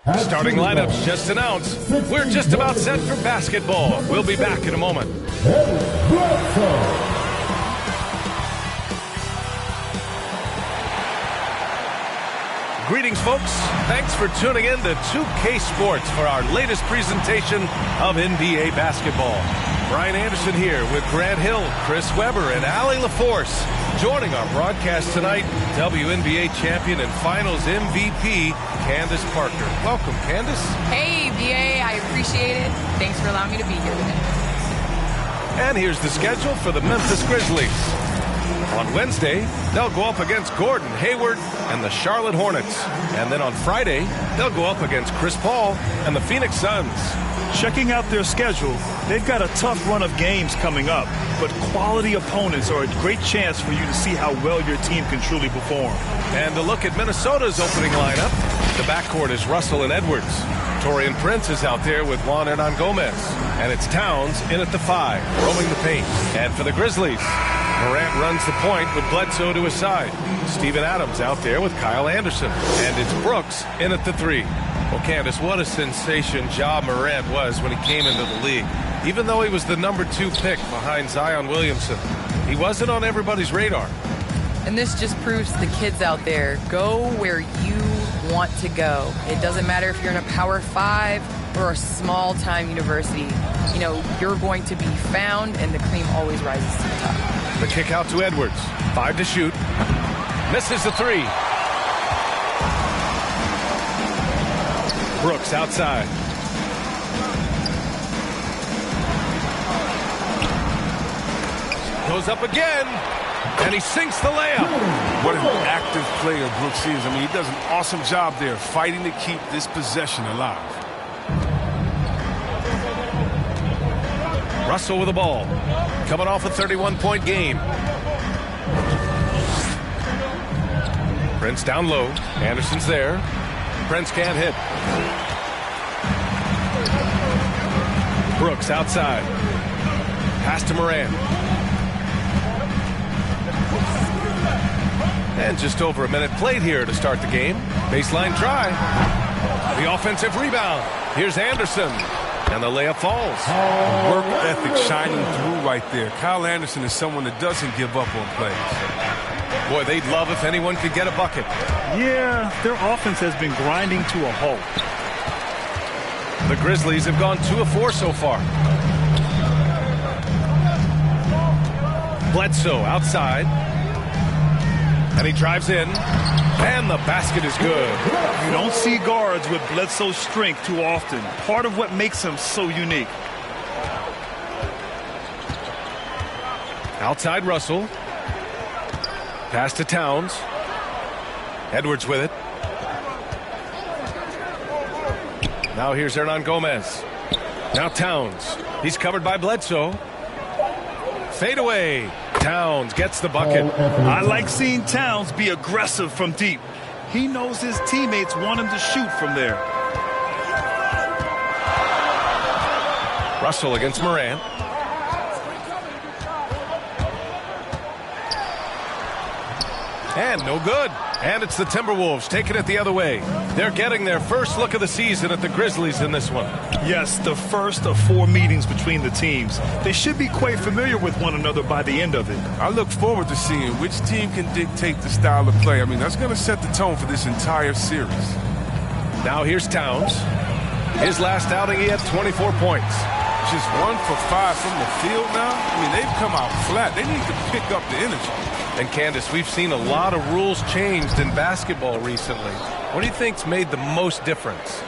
Starting lineups just announced. We're just about set for basketball. We'll be back in a moment. Greetings, folks. Thanks for tuning in to 2K Sports for our latest presentation of NBA basketball. Brian Anderson here with Grant Hill, Chris Webber, and Allie LaForce. Joining our broadcast tonight, WNBA champion and finals MVP, Candace Parker. Welcome, Candace. Hey, BA. I appreciate it. Thanks for allowing me to be here today. And here's the schedule for the Memphis Grizzlies. On Wednesday, they'll go up against Gordon Hayward and the Charlotte Hornets. And then on Friday, they'll go up against Chris Paul and the Phoenix Suns. Checking out their schedule, they've got a tough run of games coming up, but quality opponents are a great chance for you to see how well your team can truly perform. And to look at Minnesota's opening lineup, the backcourt is Russell and Edwards. Torian Prince is out there with Juan Hernan Gomez. And it's Towns in at the 5, roaming the paint. And for the Grizzlies, Morant runs the point with Bledsoe to his side. Steven Adams out there with Kyle Anderson. And it's Brooks in at the 3. Well, Candace, what a sensation Ja Morant was when he came into the league. Even though he was the number 2 pick behind Zion Williamson, he wasn't on everybody's radar. And this just proves to the kids out there, go where you want to go. It doesn't matter if you're in a Power 5 or a small-time university. You know, you're going to be found, and the cream always rises to the top. The kick out to Edwards. 5 to shoot. Misses the 3. Brooks outside. Goes up again, and he sinks the layup. What an active player Brooks is. I mean, he does an awesome job there fighting to keep this possession alive. Russell with the ball. Coming off a 31-point game. Prince down low. Anderson's there. Prince can't hit. Brooks outside. Pass to Morant. And just over a minute played here to start the game. Baseline try. The offensive rebound. Here's Anderson. And the layup falls. Work ethic shining through right there. Kyle Anderson is someone that doesn't give up on plays. Boy, they'd love if anyone could get a bucket. Yeah, their offense has been grinding to a halt. The Grizzlies have gone 2 of 4 so far. Bledsoe outside. And he drives in. And the basket is good. You don't see guards with Bledsoe's strength too often. Part of what makes him so unique. Outside Russell. Pass to Towns. Edwards with it. Now here's Hernan Gomez. Now Towns. He's covered by Bledsoe. Fade away. Towns gets the bucket. I like seeing Towns be aggressive from deep. He knows his teammates want him to shoot from there. Russell against Morant. And no good. And it's the Timberwolves taking it the other way. They're getting their first look of the season at the Grizzlies in this one. Yes, the first of 4 meetings between the teams. They should be quite familiar with one another by the end of it. I look forward to seeing which team can dictate the style of play. I mean, that's going to set the tone for this entire series. Now here's Towns. His last outing, he had 24 points. Just 1 for 5 from the field now. I mean, they've come out flat. They need to pick up the energy. And Candace, we've seen a lot of rules changed in basketball recently. What do you think's made the most difference?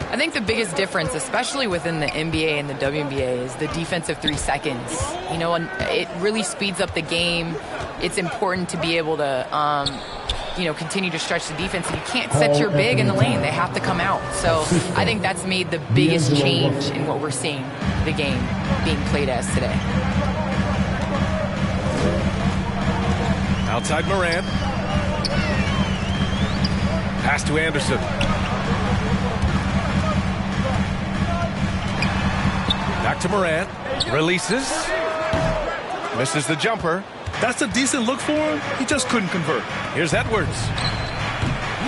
I think the biggest difference, especially within the NBA and the WNBA, is the defensive 3 seconds. You know, and it really speeds up the game. It's important to be able to, continue to stretch the defense. And you can't set your big in the lane. They have to come out. So I think that's made the biggest change in what we're seeing the game being played as today. Outside Morant. Pass to Anderson. Back to Morant. Releases. Misses the jumper. That's a decent look for him. He just couldn't convert. Here's Edwards.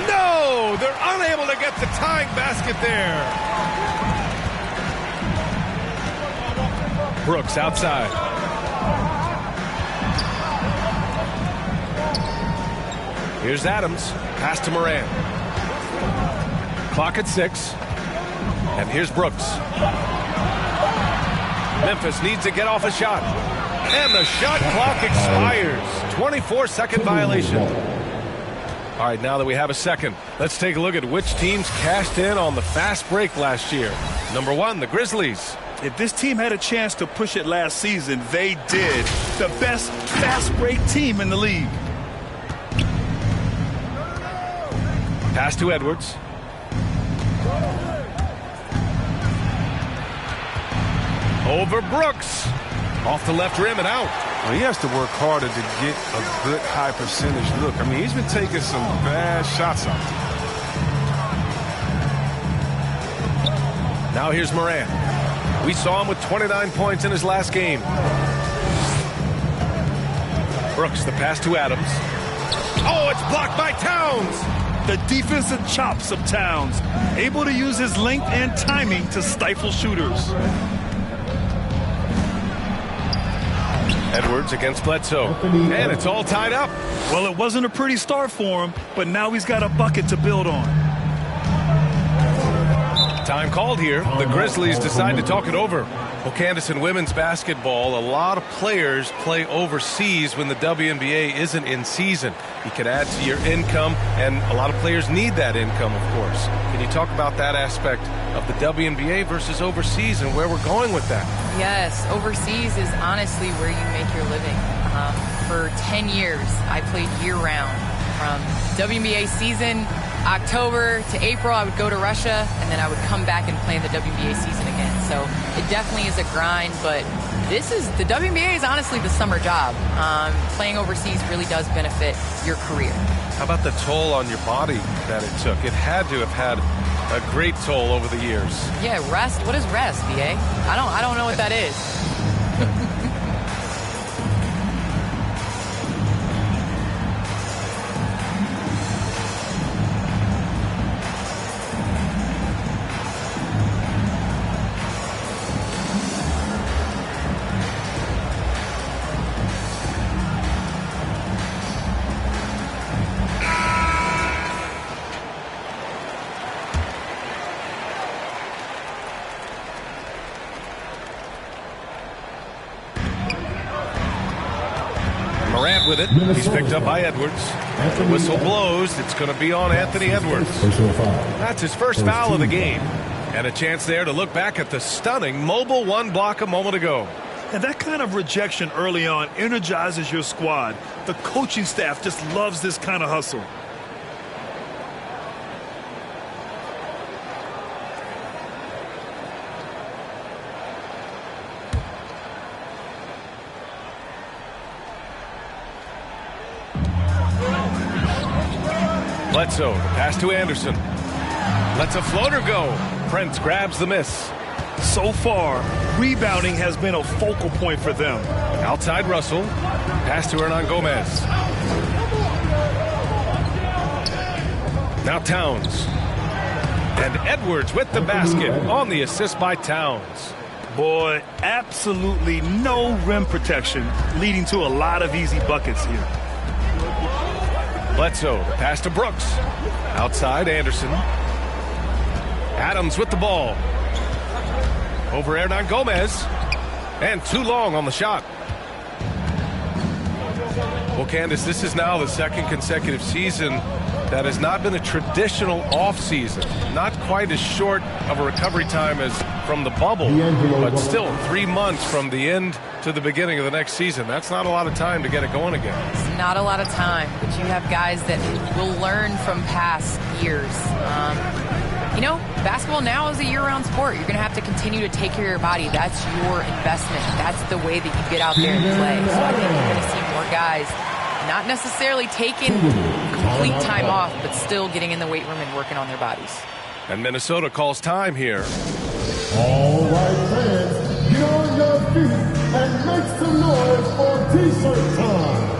No! Oh, they're unable to get the tying basket there. Brooks outside. Here's Adams. Pass to Moran. Clock at 6. And here's Brooks. Memphis needs to get off a shot. And the shot clock expires. 24-second violation. All right, now that we have a second, let's take a look at which teams cashed in on the fast break last year. Number 1, the Grizzlies. If this team had a chance to push it last season, they did. The best fast break team in the league. Pass to Edwards. Over Brooks. Off the left rim and out. Well, he has to work harder to get a good high percentage look. I mean, he's been taking some bad shots out there. Now here's Moran. We saw him with 29 points in his last game. Brooks, the pass to Adams. Oh, it's blocked by Towns. The defensive chops of Towns, able to use his length and timing to stifle shooters. Edwards against Bledsoe. And it's all tied up. Well, it wasn't a pretty start for him, but now he's got a bucket to build on. Time called here. The Grizzlies decide to talk it over. Well, Candace, in women's basketball, a lot of players play overseas when the WNBA isn't in season. You can add to your income, and a lot of players need that income, of course. Can you talk about that aspect of the WNBA versus overseas and where we're going with that? Yes, overseas is honestly where you make your living. For 10 years, I played year-round. From WNBA season, October to April, I would go to Russia, and then I would come back and play in the WNBA season again. So it definitely is a grind, but the WNBA is honestly the summer job. Playing overseas really does benefit your career. How about the toll on your body that it took? It had to have had a great toll over the years. Yeah, rest. What is rest, BA? I don't know what that is. With it. He's picked up by Edwards. The whistle blows. It's going to be on Anthony Edwards. That's his first foul of the game. And a chance there to look back at the stunning mobile one block a moment ago. And that kind of rejection early on energizes your squad. The coaching staff just loves this kind of hustle. Bledsoe, pass to Anderson. Lets a floater go. Prince grabs the miss. So far, rebounding has been a focal point for them. Outside Russell. Pass to Hernan Gomez. Now Towns. And Edwards with the basket on the assist by Towns. Boy, absolutely no rim protection, leading to a lot of easy buckets here. Bledsoe, pass to Brooks. Outside, Anderson. Adams with the ball. Over Hernan Gomez. And too long on the shot. Well, Candace, this is now the second consecutive season that has not been a traditional offseason. Not quite as short of a recovery time as from the bubble, but still 3 months from the end to the beginning of the next season. That's not a lot of time to get it going again. It's not a lot of time, but you have guys that will learn from past years. You know, basketball now is a year-round sport. You're going to have to continue to take care of your body. That's your investment. That's the way that you get out there and play. So I think you're going to see more guys not necessarily taking complete time off, but still getting in the weight room and working on their bodies. And Minnesota calls time here. All right, fans, get on your feet and make some noise for T-shirt time.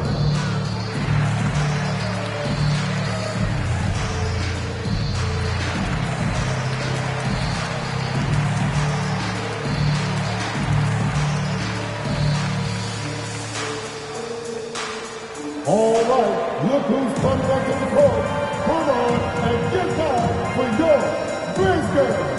Look who's coming up to the court. Come on and get down for your Grizzlies.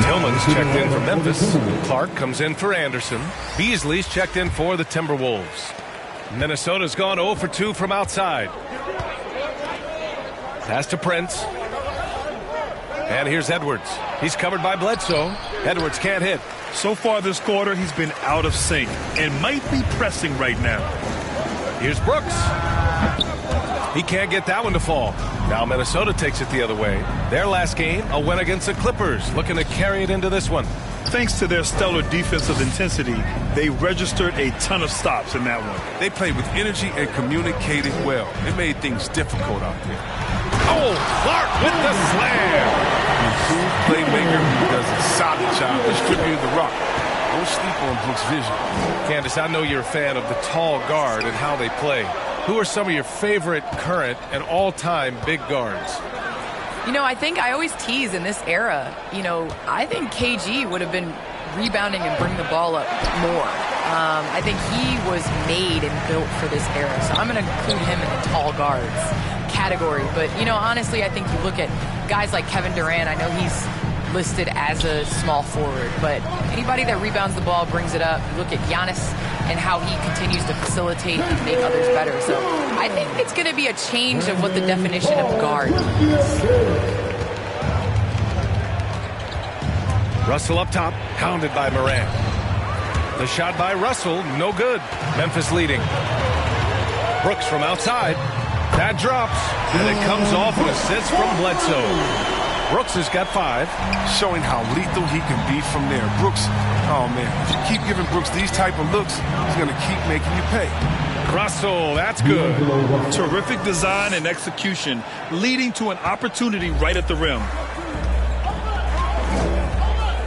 Tillman's checked in for Memphis. Clark comes in for Anderson. Beasley's checked in for the Timberwolves. Minnesota's gone 0 for 2 from outside. Pass to Prince. And here's Edwards. He's covered by Bledsoe. Edwards can't hit. So far this quarter, he's been out of sync and might be pressing right now. Here's Brooks. He can't get that one to fall. Now Minnesota takes it the other way. Their last game, a win against the Clippers, looking to carry it into this one. Thanks to their stellar defensive intensity, they registered a ton of stops in that one. They played with energy and communicated well. It made things difficult out there. Oh, Clark with the slam. Improved playmaker who does a solid job distributing the rock. Don't sleep on Brooks' vision. Candace, I know you're a fan of the tall guard and how they play. Who are some of your favorite current and all-time big guards? You know, I think I always tease in this era, you know, I think KG would have been rebounding and bringing the ball up more. I think he was made and built for this era. So I'm going to include him in the tall guards category. But, you know, honestly, I think you look at guys like Kevin Durant. I know he's listed as a small forward, but anybody that rebounds the ball, brings it up. You look at Giannis and how he continues to facilitate and make others better. So I think it's going to be a change of what the definition of guard means. Russell up top, hounded by Morant. The shot by Russell, no good. Memphis leading. Brooks from outside. That drops, and it comes off an assist from Bledsoe. Brooks has got 5. Showing how lethal he can be from there. Brooks, oh man, if you keep giving Brooks these type of looks, he's going to keep making you pay. Russell, that's good. Terrific design and execution, leading to an opportunity right at the rim.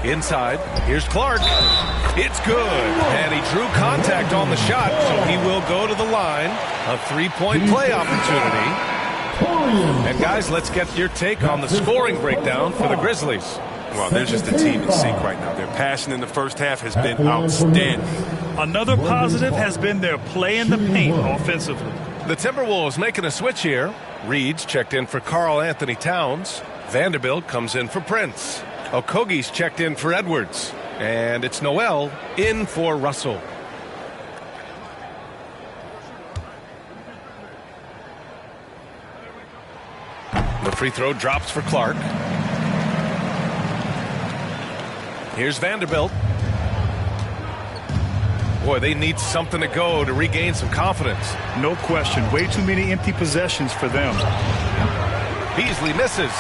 Inside, here's Clark. It's good. And he drew contact on the shot, so he will go to the line. A 3-point play opportunity. And guys, let's get your take on the scoring breakdown for the Grizzlies. Well, they're just a team in sync right now. Their passion in the first half has been outstanding. Another positive has been their play in the paint offensively. The Timberwolves making a switch here. Reed's checked in for Karl Anthony Towns. Vanderbilt comes in for Prince. Okogie's checked in for Edwards. And it's Noel in for Russell. The free throw drops for Clark. Here's Vanderbilt. Boy, they need something to go to regain some confidence. No question. Way too many empty possessions for them. Beasley misses.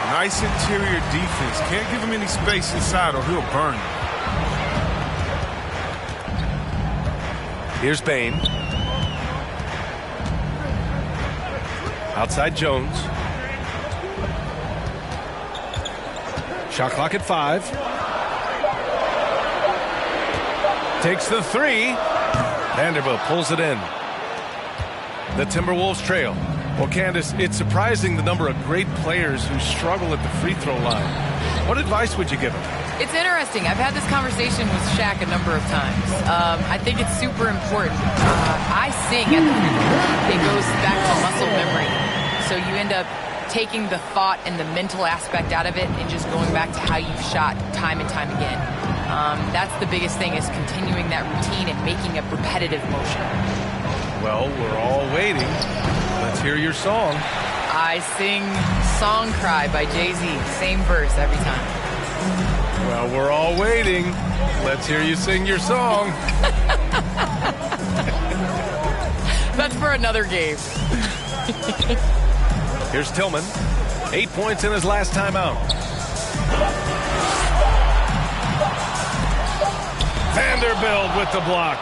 Nice interior defense. Can't give him any space inside or he'll burn you. Here's Bain. Outside Jones. Shot clock at 5. Takes the 3. Vanderbilt pulls it in. The Timberwolves trail. Well, Candace, it's surprising the number of great players who struggle at the free throw line. What advice would you give them? It's interesting. I've had this conversation with Shaq a number of times. I think it's super important. I sing at the free throw line. It goes back to muscle memory. So you end up taking the thought and the mental aspect out of it and just going back to how you've shot time and time again. That's the biggest thing, is continuing that routine and making a repetitive motion. Well, we're all waiting. Let's hear your song. I sing Song Cry by Jay-Z. Same verse every time. Well, we're all waiting. Let's hear you sing your song. That's for another game. Here's Tillman. 8 points in his last time out. Vanderbilt with the block.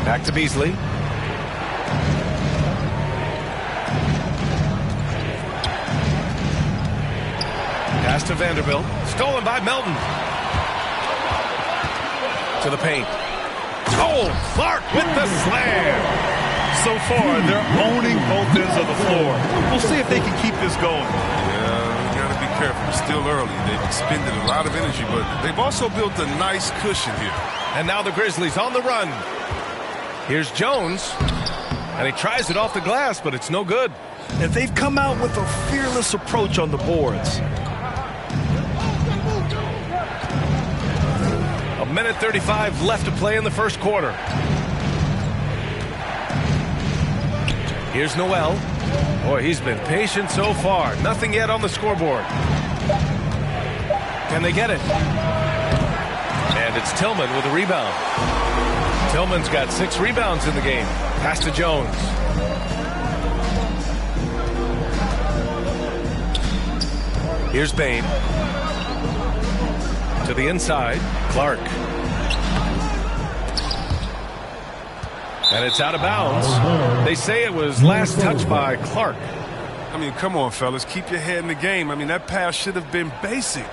Back to Beasley. Pass to Vanderbilt. Stolen by Melton. To the paint. Oh, Clark with the slam. So far, they're owning both ends of the floor. We'll see if they can keep this going. Yeah, you got to be careful. It's still early. They've expended a lot of energy, but they've also built a nice cushion here. And now the Grizzlies on the run. Here's Jones. And he tries it off the glass, but it's no good. And they've come out with a fearless approach on the boards. A minute 35 left to play in the first quarter. Here's Noel. Boy, he's been patient so far. Nothing yet on the scoreboard. Can they get it? And it's Tillman with a rebound. Tillman's got 6 rebounds in the game. Pass to Jones. Here's Bain. To the inside. Clark. And it's out of bounds. They say it was last touched by Clark. I mean, come on, fellas. Keep your head in the game. I mean, that pass should have been basic.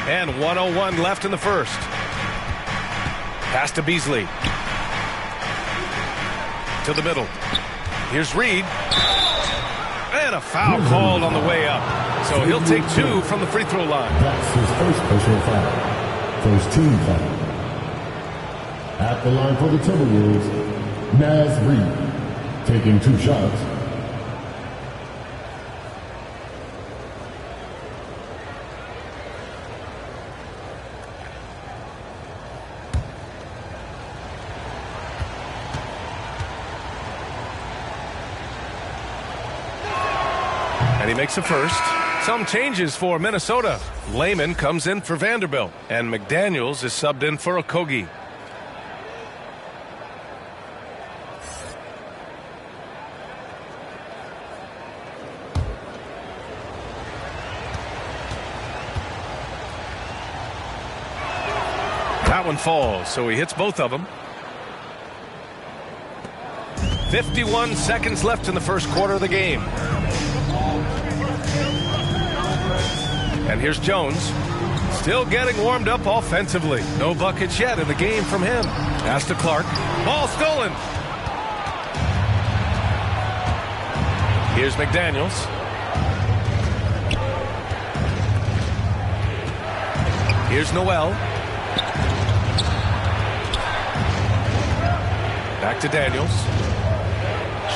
And 1:01 left in the first. Pass to Beasley. To the middle. Here's Reed. And a foul called on the way up. So he'll take 2 from the free throw line. That's his first personal foul. First team foul. At the line for the Timberwolves, Naz Reid, taking 2 shots. And he makes a first. Some changes for Minnesota. Lehman comes in for Vanderbilt, and McDaniels is subbed in for Okogie. That one falls, so he hits both of them. 51 seconds left in the first quarter of the game. And here's Jones. Still getting warmed up offensively. No buckets yet in the game from him. Pass to Clark. Ball stolen. Here's McDaniels. Here's Noel. Back to Daniels.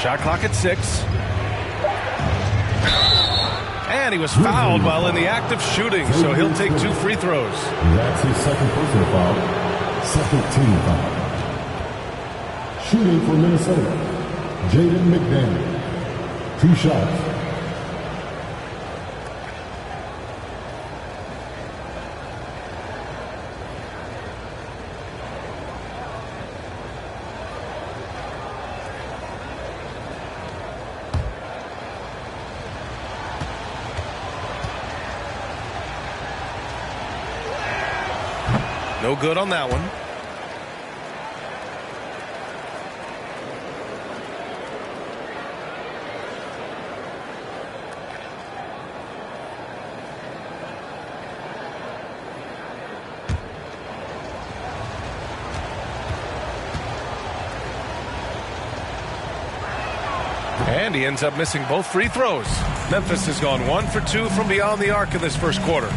Shot clock at 6. And he was fouled while in the act of shooting, so he'll take 2 free throws. That's his second personal foul. Second team foul. Shooting for Minnesota, Jaden McDaniel. 2 shots. No good on that one. And he ends up missing both free throws. Memphis has gone 1 for 2 from beyond the arc in this first quarter.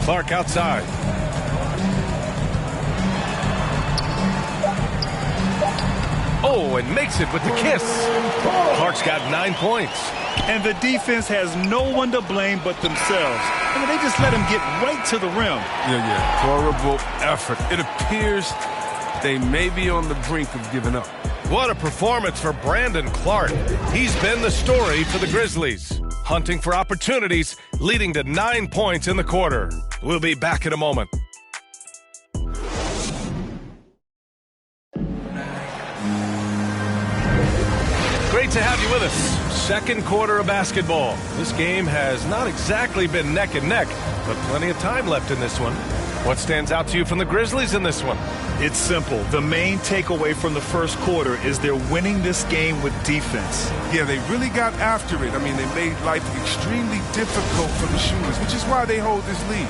Clark outside. Oh, and makes it with the kiss. Clark's got 9 points. And the defense has no one to blame but themselves. I mean, they just let him get right to the rim. Yeah. Horrible effort. It appears they may be on the brink of giving up. What a performance for Brandon Clark. He's been the story for the Grizzlies. Hunting for opportunities, leading to 9 points in the quarter. We'll be back in a moment. Great Great to have you with us. Second quarter of basketball. This game has not exactly been neck and neck, but plenty of time left in this one. What stands out to you from the Grizzlies in this one? It's simple. The main takeaway from the first quarter is they're winning this game with defense. Yeah, they really got after it. I mean, they made life extremely difficult for the shooters, which is why they hold this lead.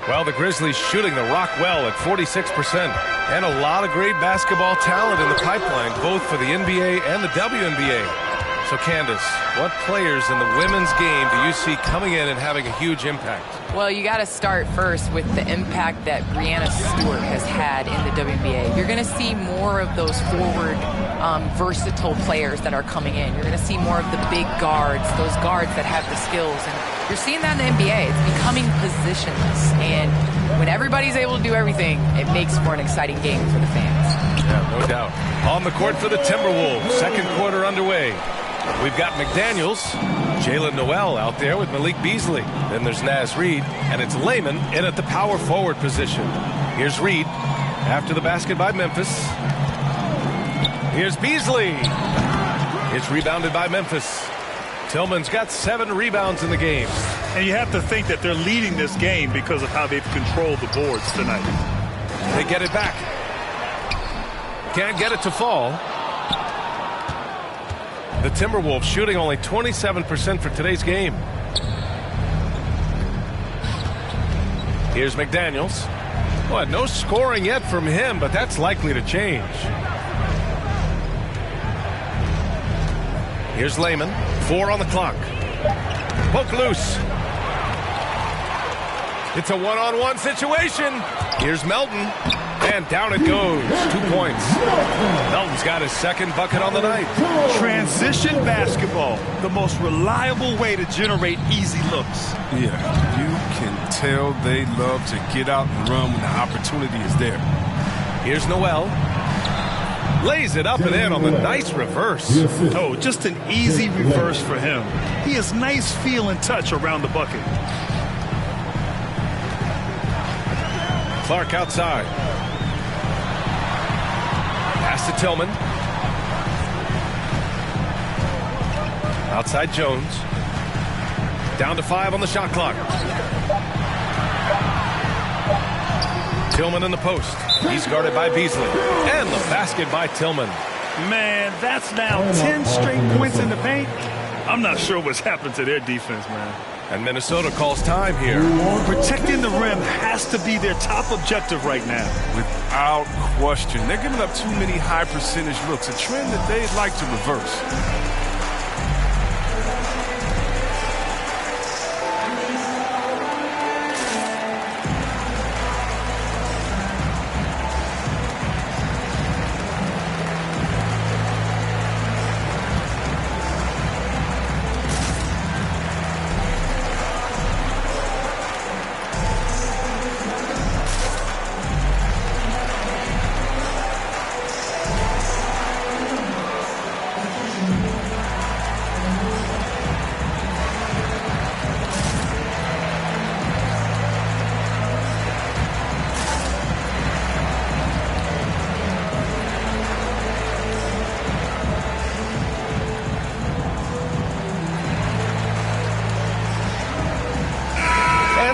Well, the Grizzlies shooting the rock well at 46%. And a lot of great basketball talent in the pipeline, both for the NBA and the WNBA. So, Candace, what players in the women's game do you see coming in and having a huge impact? Well, you got to start first with the impact that Breanna Stewart has had in the WNBA. You're going to see more of those forward, versatile players that are coming in. You're going to see more of the big guards, those guards that have the skills. And you're seeing that in the NBA. It's becoming positionless. And when everybody's able to do everything, it makes for an exciting game for the fans. Yeah, no doubt. On the court for the Timberwolves, second quarter underway. We've got McDaniels, Jalen Noel out there with Malik Beasley. Then there's Naz Reid, and it's Layman in at the power forward position. Here's Reid after the basket by Memphis. Here's Beasley. It's rebounded by Memphis. Tillman's got 7 rebounds in the game. And you have to think that they're leading this game because of how they've controlled the boards tonight. They get it back. Can't get it to fall. The Timberwolves shooting only 27% for today's game. Here's McDaniels. Well, no scoring yet from him, but that's likely to change. Here's Layman. 4 on the clock. Poke loose. It's a one-on-one situation. Here's Melton. And down it goes. 2 points. Melton's got his second bucket on the night. Transition basketball, the most reliable way to generate easy looks. Yeah, you can tell they love to get out and run when the opportunity is there. Here's Noel. Lays it up and in on the nice reverse. Oh, just an easy reverse for him. He has nice feel and touch around the bucket. Clark outside. Pass to Tillman. Outside Jones. Down to 5 on the shot clock. Tillman in the post. He's guarded by Beasley. And the basket by Tillman. Man, that's now 10 straight points in the paint. I'm not sure what's happened to their defense, man. And Minnesota calls time here. Protecting the rim has to be their top objective right now. Without question. They're giving up too many high percentage looks, a trend that they'd like to reverse.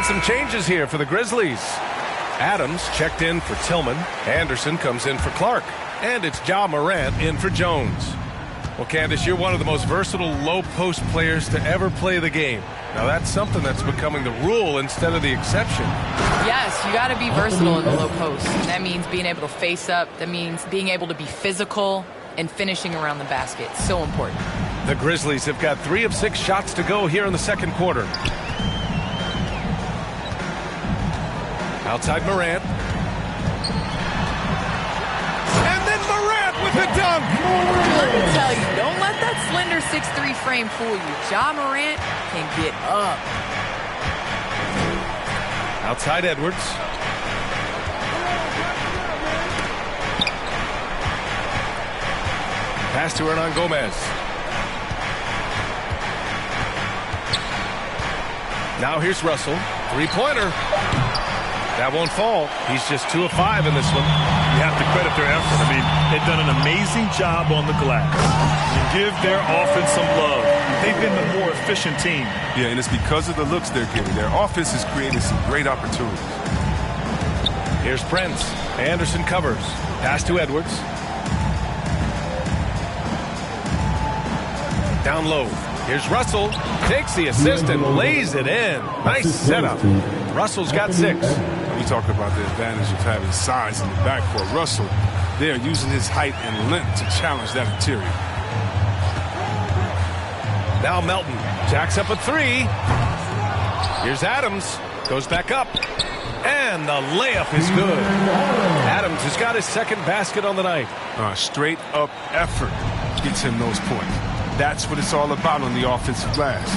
Some changes here for the Grizzlies. Adams checked in for Tillman. Anderson comes in for Clark. And it's Ja Morant in for Jones. Well, Candace, you're one of the most versatile low-post players to ever play the game. Now, that's something that's becoming the rule instead of the exception. Yes, you got to be versatile in the low post. And that means being able to face up. That means being able to be physical and finishing around the basket. So important. The Grizzlies have got 3 of 6 shots to go here in the second quarter. Outside Morant. And then Morant with the dunk. Let me tell you, don't let that slender 6'3" frame fool you. Ja Morant can get up. Outside Edwards. Pass to Hernan Gomez. Now here's Russell. 3-pointer. That won't fall. He's just 2 of 5 in this one. You have to credit their effort. I mean, they've done an amazing job on the glass. You give their offense some love. They've been the more efficient team. Yeah, and it's because of the looks they're getting. Their offense is creating some great opportunities. Here's Prince. Anderson covers. Pass to Edwards. Down low. Here's Russell. Takes the assist and lays it in. Nice setup. Russell's got 6. We talk about the advantage of having size in the backcourt. Russell, they're using his height and length to challenge that interior. Now Melton jacks up a 3. Here's Adams. Goes back up. And the layup is good. Adams has got his 2nd basket on the night. Straight up effort gets him those points. That's what it's all about on the offensive glass.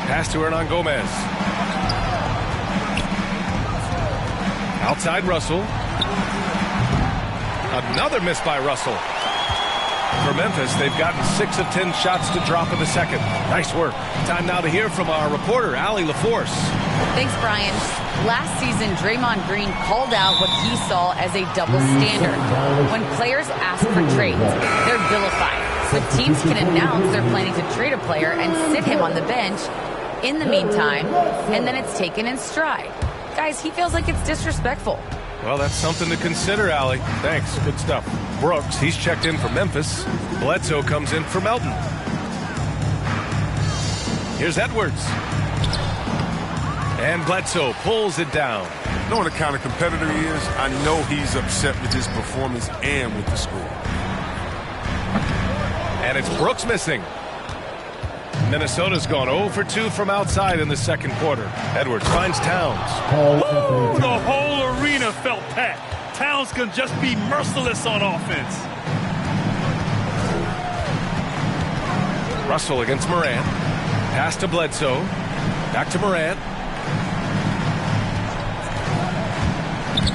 Pass to Hernan Gomez. Outside Russell. Another miss by Russell. For Memphis, they've gotten 6 of 10 shots to drop in the second. Nice work. Time now to hear from our reporter, Allie LaForce. Thanks, Brian. Last season, Draymond Green called out what he saw as a double standard. When players ask for trades, they're vilified. But teams can announce they're planning to trade a player and sit him on the bench in the meantime, and then it's taken in stride. Guys, he feels like it's disrespectful. Well, that's something to consider, Allie. Thanks. Good stuff. Brooks, he's checked in for Memphis. Bledsoe comes in for Melton. Here's Edwards. And Bledsoe pulls it down. Knowing the kind of competitor he is, I know he's upset with his performance and with the score. And it's Brooks missing. Minnesota's gone 0 for 2 from outside in the second quarter. Edwards finds Towns. Woo! The whole arena felt packed. Towns can just be merciless on offense. Russell against Morant. Pass to Bledsoe. Back to Morant.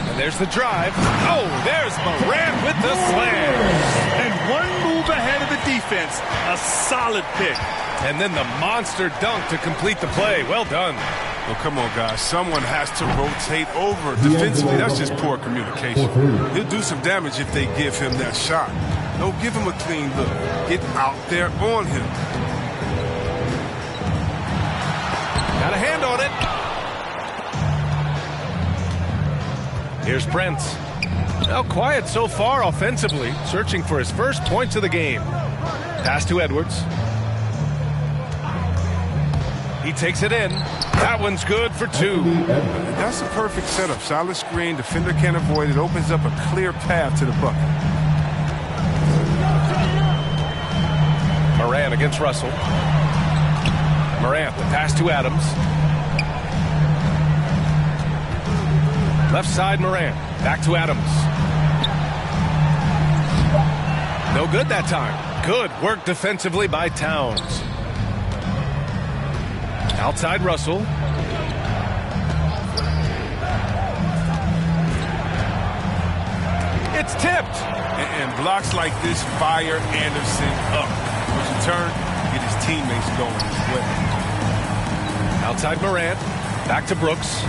And there's the drive. Oh, there's Morant with the slam. And one move ahead of the defense. A solid pick. And then the monster dunk to complete the play. Well done. Well, come on, guys. Someone has to rotate over. Defensively, that's just poor communication. He'll do some damage if they give him that shot. Don't give him a clean look. Get out there on him. Got a hand on it. Here's Prince. Now quiet so far offensively. Searching for his first points of the game. Pass to Edwards. He takes it in. That one's good for 2. That's a perfect setup. Solid screen. Defender can't avoid it. Opens up a clear path to the bucket. Morant against Russell. Morant, the pass to Adams. Left side, Morant. Back to Adams. No good that time. Good work defensively by Towns. Outside Russell. It's tipped. And blocks like this fire Anderson up. When you turn, get his teammates going as well. Outside Morant. Back to Brooks.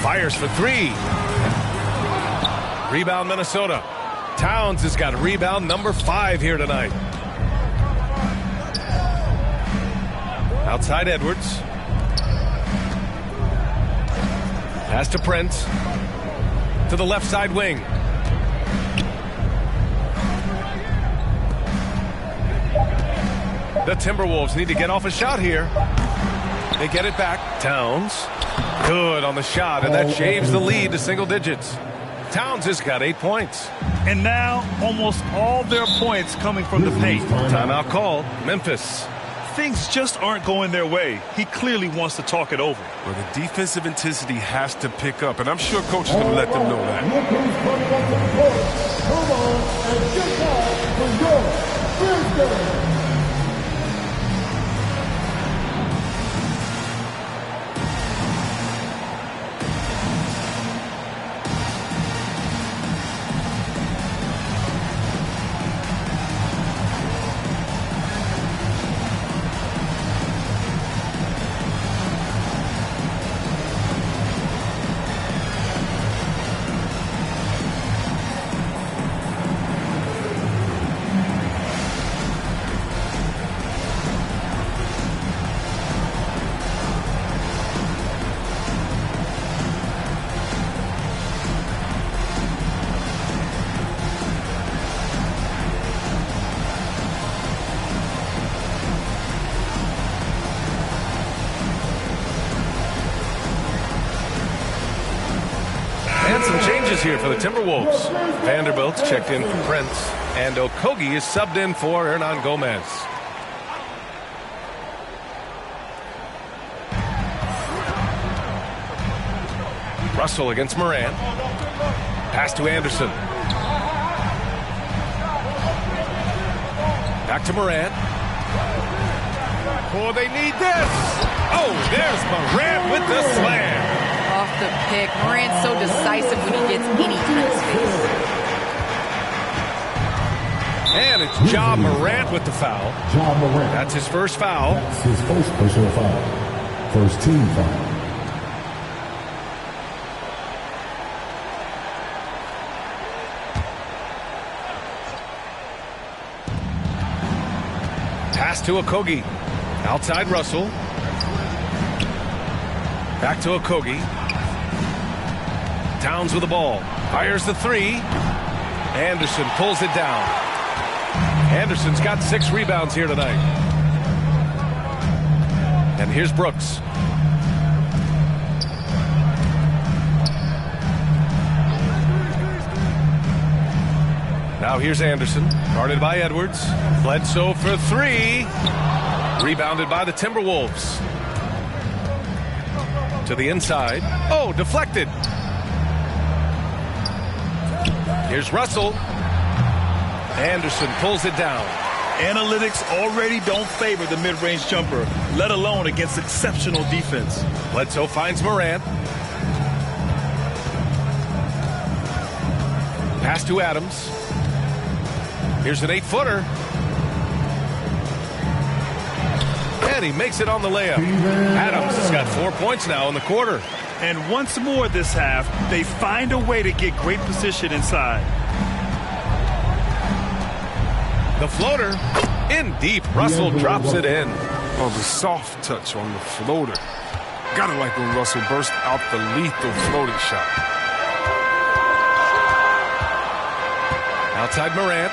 Fires for 3. Rebound Minnesota. Towns has got rebound number 5 here tonight. Outside Edwards. Pass to Prince. To the left side wing. The Timberwolves need to get off a shot here. They get it back. Towns. Good on the shot, and that shaves the lead to single digits. Towns has got 8 points. And now almost all their points coming from the paint. Timeout called. Memphis. Things just aren't going their way. He clearly wants to talk it over. Well, the defensive intensity has to pick up, and I'm sure Coach is going to let them know that. Come on and get back for your Grizzlies. some changes here for the Timberwolves. Vanderbilt's checked in for Prince, and Okogie is subbed in for Hernan Gomez. Russell against Morant. Pass to Anderson. Back to Morant. Oh, they need this. Oh, there's Morant with the slam. Off the pick. Morant's so decisive when he gets any kind of space. And it's Ja Morant with the foul. Ja Morant. That's his first foul. That's his first personal foul. First team foul. Pass to Okogie. Outside Russell. Back to Okogie. Towns with the ball. Fires the three. Anderson pulls it down. Anderson's got 6 rebounds here tonight. And here's Brooks. Now here's Anderson, guarded by Edwards. Bledsoe for 3. Rebounded by the Timberwolves. To the inside. Oh, deflected. Here's Russell. Anderson pulls it down. Analytics already don't favor the mid-range jumper, let alone against exceptional defense. Bledsoe finds Morant. Pass to Adams. Here's an 8-footer. And he makes it on the layup. Adams has got 4 points now in the quarter. And once more this half, they find a way to get great position inside. The floater in deep. Russell drops it in. Oh, the soft touch on the floater. Gotta like when Russell burst out the lethal floating shot. Outside Morant.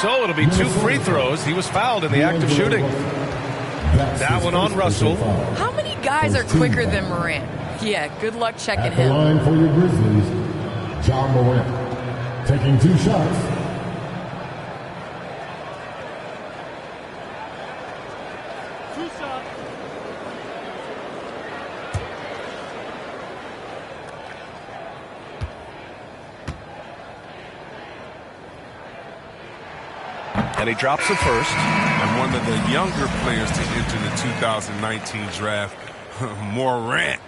So it'll be 2 free throws. He was fouled in the act of shooting. That one on Russell. How many guys are quicker than Morant? Yeah, good luck checking At the him. line for your Grizzlies, Ja Morant. Taking 2 shots. And he drops the first. And one of the younger players to enter the 2019 draft, Morant,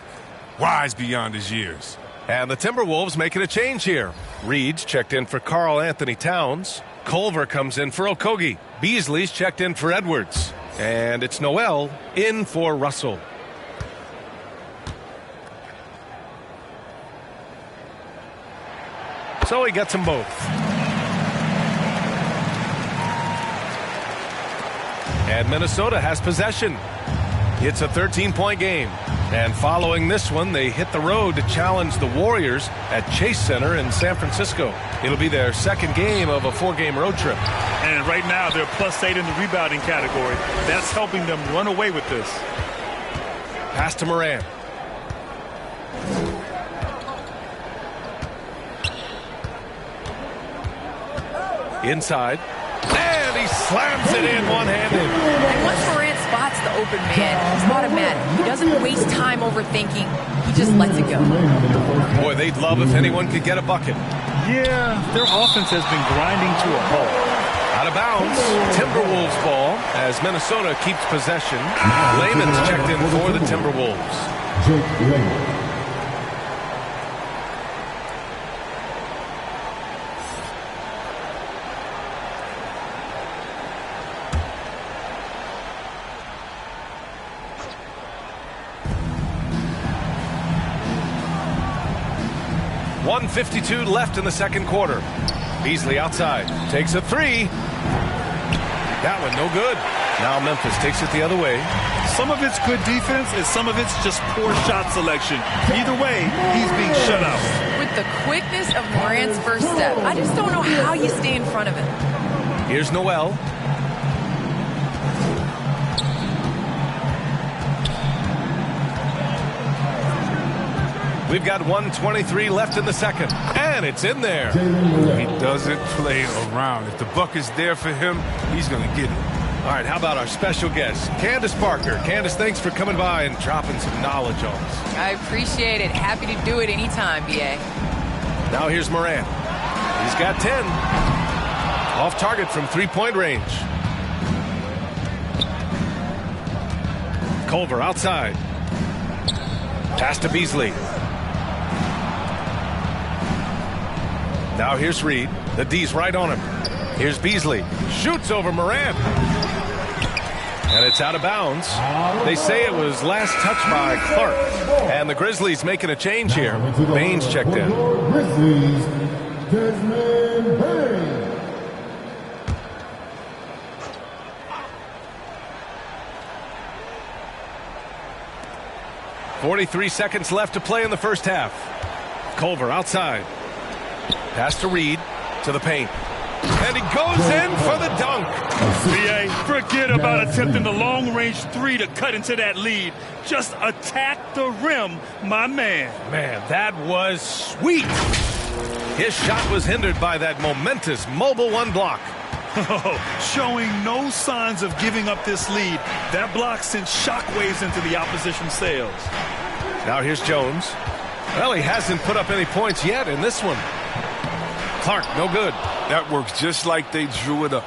wise beyond his years. And the Timberwolves making a change here. Reed's checked in for Karl Anthony Towns. Culver comes in for Okogie. Beasley's checked in for Edwards. And it's Noel in for Russell. So he gets them both. And Minnesota has possession. It's a 13-point game. And following this one, they hit the road to challenge the Warriors at Chase Center in San Francisco. It'll be their second game of a 4-game road trip. And right now, they're +8 in the rebounding category. That's helping them run away with this. Pass to Morant. Inside. And he slams it in one-handed. And once Morant spots the open man, he's automatic. He doesn't waste time overthinking. He just lets it go. Boy, they'd love if anyone could get a bucket. Yeah, their offense has been grinding to a halt. Out of bounds. Timberwolves ball as Minnesota keeps possession. Layman's checked in for the Timberwolves. Jake Layman. .152 left in the second quarter. Beasley outside. Takes a 3. That one no good. Now Memphis takes it the other way. Some of it's good defense and some of it's just poor shot selection. Either way, he's being shut out. With the quickness of Morant's first step, I just don't know how you stay in front of him. Here's Noel. We've got 1:23 left in the second, and it's in there. He doesn't play around. If the bucket's there for him, he's going to get it. All right, how about our special guest, Candace Parker. Candace, thanks for coming by and dropping some knowledge on us. I appreciate it. Happy to do it anytime, BA. Now here's Morant. He's got 10. Off target from three-point range. Culver outside. Pass to Beasley. Now here's Reed. The D's right on him. Here's Beasley. Shoots over Morant. And it's out of bounds. They say it was last touched by Clark. And the Grizzlies making a change here. Baines checked in. Grizzlies, Desmond Baines. 43 seconds left to play in the first half. Culver outside. Pass to Reed to the paint. And he goes in for the dunk. BA, forget about attempting the long-range three to cut into that lead. Just attack the rim, my man. Man, that was sweet. His shot was hindered by that momentous mobile one block. Showing no signs of giving up this lead. That block sent shockwaves into the opposition sails. Now here's Jones. Well, he hasn't put up any points yet in this one. Clark, no good. That works just like they drew it up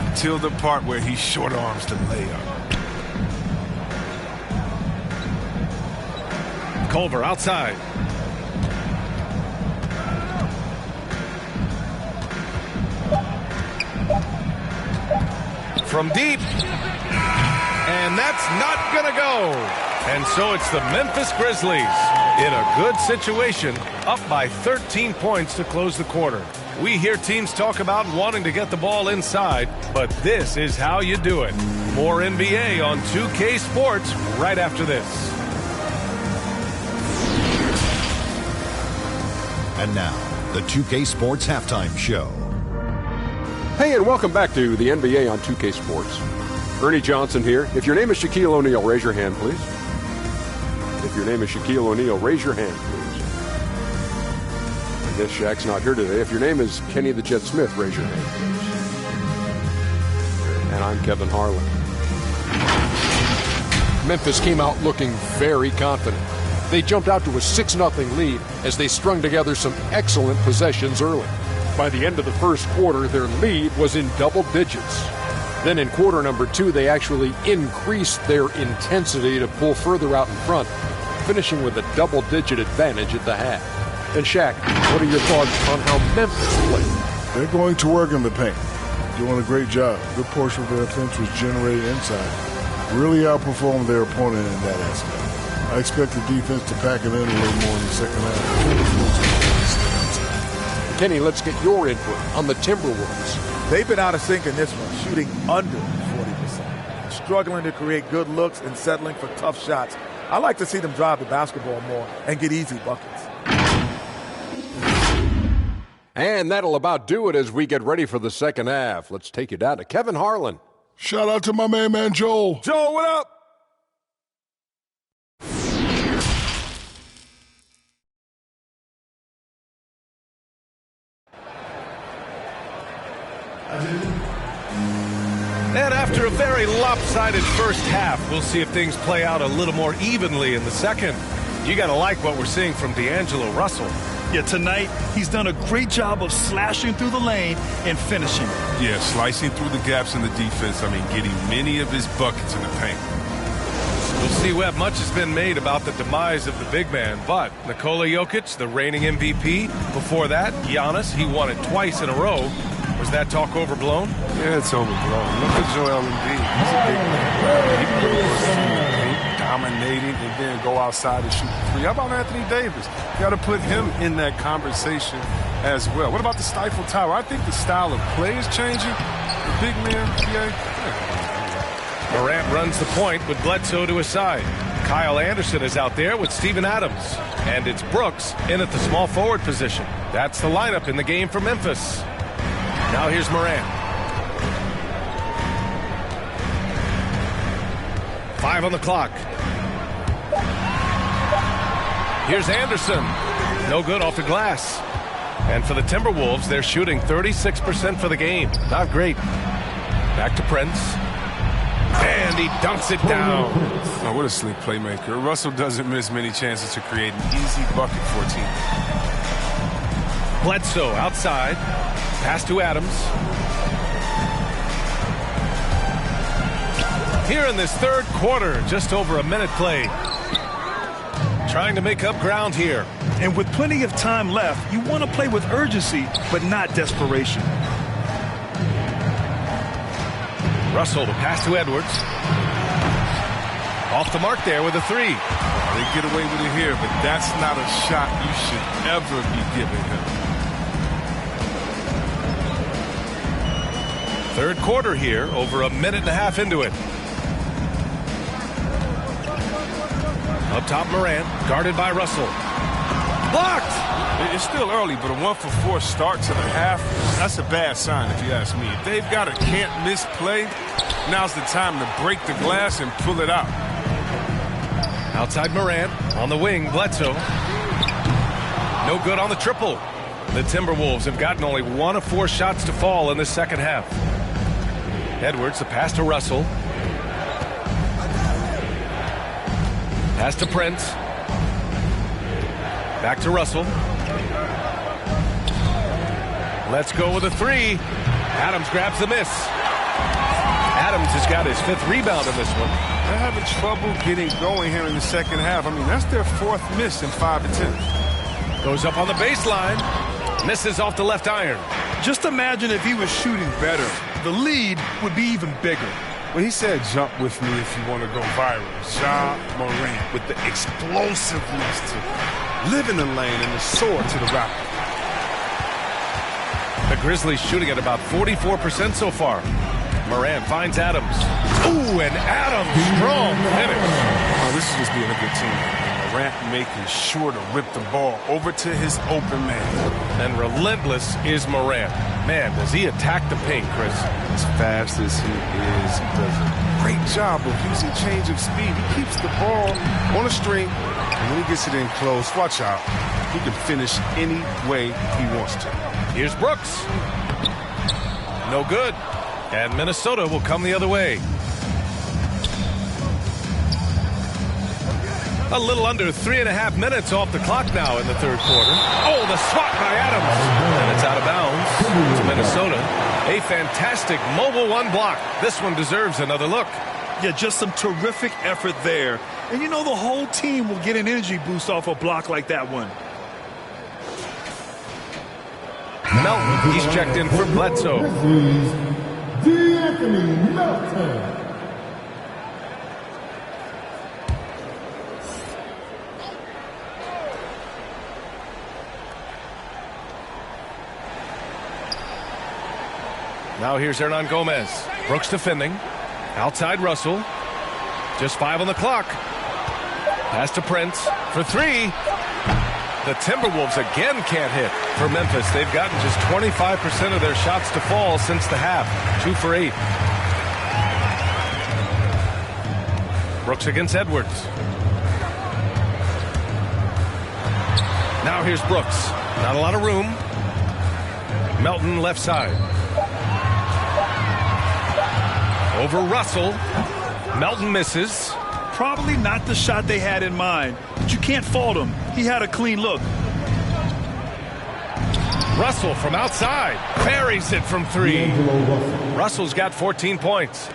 until the part where he short arms the layup. Culver outside. From deep. And that's not going to go. And so it's the Memphis Grizzlies in a good situation, up by 13 points to close the quarter. We hear teams talk about wanting to get the ball inside, but this is how you do it. More NBA on 2K Sports right after this. And now, the 2K Sports Halftime Show. Hey, and welcome back to the NBA on 2K Sports. Ernie Johnson here. If your name is Shaquille O'Neal, raise your hand, please. If your name is Shaquille O'Neal, raise your hand, please. I guess Shaq's not here today. If your name is Kenny the Jet Smith, raise your hand, please. And I'm Kevin Harlan. Memphis came out looking very confident. They jumped out to a 6-0 lead as they strung together some excellent possessions early. By the end of the first quarter, their lead was in double digits. Then in quarter number 2, they actually increased their intensity to pull further out in front, finishing with a double-digit advantage at the half. And Shaq, what are your thoughts on how Memphis played? They're going to work in the paint, doing a great job. A good portion of their offense was generated inside. Really outperformed their opponent in that aspect. I expect the defense to pack it in a little more in the second half. Kenny, let's get your input on the Timberwolves. They've been out of sync in this one, shooting under 40%. Struggling to create good looks and settling for tough shots. I like to see them drive the basketball more and get easy buckets. And that'll about do it as we get ready for the second half. Let's take you down to Kevin Harlan. Shout out to my man Joel. Joel, what up? And after a very lopsided first half, we'll see if things play out a little more evenly in the second. You got to like what we're seeing from D'Angelo Russell. Yeah, tonight he's done a great job of slashing through the lane and finishing. Yeah, slicing through the gaps in the defense. I mean, getting many of his buckets in the paint. We'll see, Webb. Much has been made about the demise of the big man, but Nikola Jokic, the reigning MVP. Before that, Giannis, he won it twice in a row. Was that talk overblown? Yeah, it's overblown. Look at Joel Embiid. He's a big man. He can really pursue, dominating, and then go outside and shoot the three. How about Anthony Davis? You got to put him in that conversation as well. What about the Stifle Tower? I think the style of play is changing. The big man, Morant runs the point with Bledsoe to his side. Kyle Anderson is out there with Steven Adams. And it's Brooks in at the small forward position. That's the lineup in the game for Memphis. Now here's Morant. 5 on the clock. Here's Anderson. No good off the glass. And for the Timberwolves, they're shooting 36% for the game. Not great. Back to Prince. And he dunks it down. Oh, what a slick playmaker. Russell doesn't miss many chances to create an easy bucket for a team. Bledsoe outside. Pass to Adams. Here in this third quarter, just over a minute played. Trying to make up ground here. And with plenty of time left, you want to play with urgency, but not desperation. Russell to pass to Edwards. Off the mark there with a three. They get away with it here, but that's not a shot you should ever be giving him. Third quarter here, over a minute and a half into it. Up top, Morant, guarded by Russell. Blocked! It's still early, but a 1-for-4 start to the half, that's a bad sign if you ask me. If they've got a can't-miss play, now's the time to break the glass and pull it out. Outside Morant, on the wing, Bledsoe. No good on the triple. The Timberwolves have gotten only 1 of 4 shots to fall in the second half. Edwards, the pass to Russell. Pass to Prince. Back to Russell. Let's go with a three. Adams grabs the miss. Adams has got his 5th rebound in this one. They're having trouble getting going here in the second half. I mean, that's their 4th miss in 5 attempts. Goes up on the baseline. Misses off the left iron. Just imagine if he was shooting better. The lead would be even bigger. When he said jump with me if you want to go viral, Ja Morant with the explosiveness to live in the lane and the sword to the rack. The Grizzlies shooting at about 44% so far. Morant finds Adams. Ooh, and Adams, strong finish. Oh, this is just being a good team. Morant making sure to rip the ball over to his open man. And relentless is Morant. Man, does he attack the paint, Chris. As fast as he is, he does a great job of using change of speed. He keeps the ball on a string, and when he gets it in close, watch out. He can finish any way he wants to. Here's Brooks. No good. And Minnesota will come the other way. A little under 3.5 minutes off the clock now in the third quarter. Oh, the swat by Adams. And it's out of bounds to Minnesota. A fantastic mobile one block. This one deserves another look. Yeah, just some terrific effort there. And you know the whole team will get an energy boost off a block like that one. Melton, he's checked in for Bledsoe. D'Anthony Melton. Now here's Hernan Gomez. Brooks defending. Outside Russell. Just 5 on the clock. Pass to Prince for 3. The Timberwolves again can't hit. For Memphis, they've gotten just 25% of their shots to fall since the half. 2 for 8. Brooks against Edwards. Now here's Brooks. Not a lot of room. Melton left side. Over Russell. Melton misses. Probably not the shot they had in mind, but you can't fault him. He had a clean look. Russell from outside. Buries it from 3. Russell's got 14 points.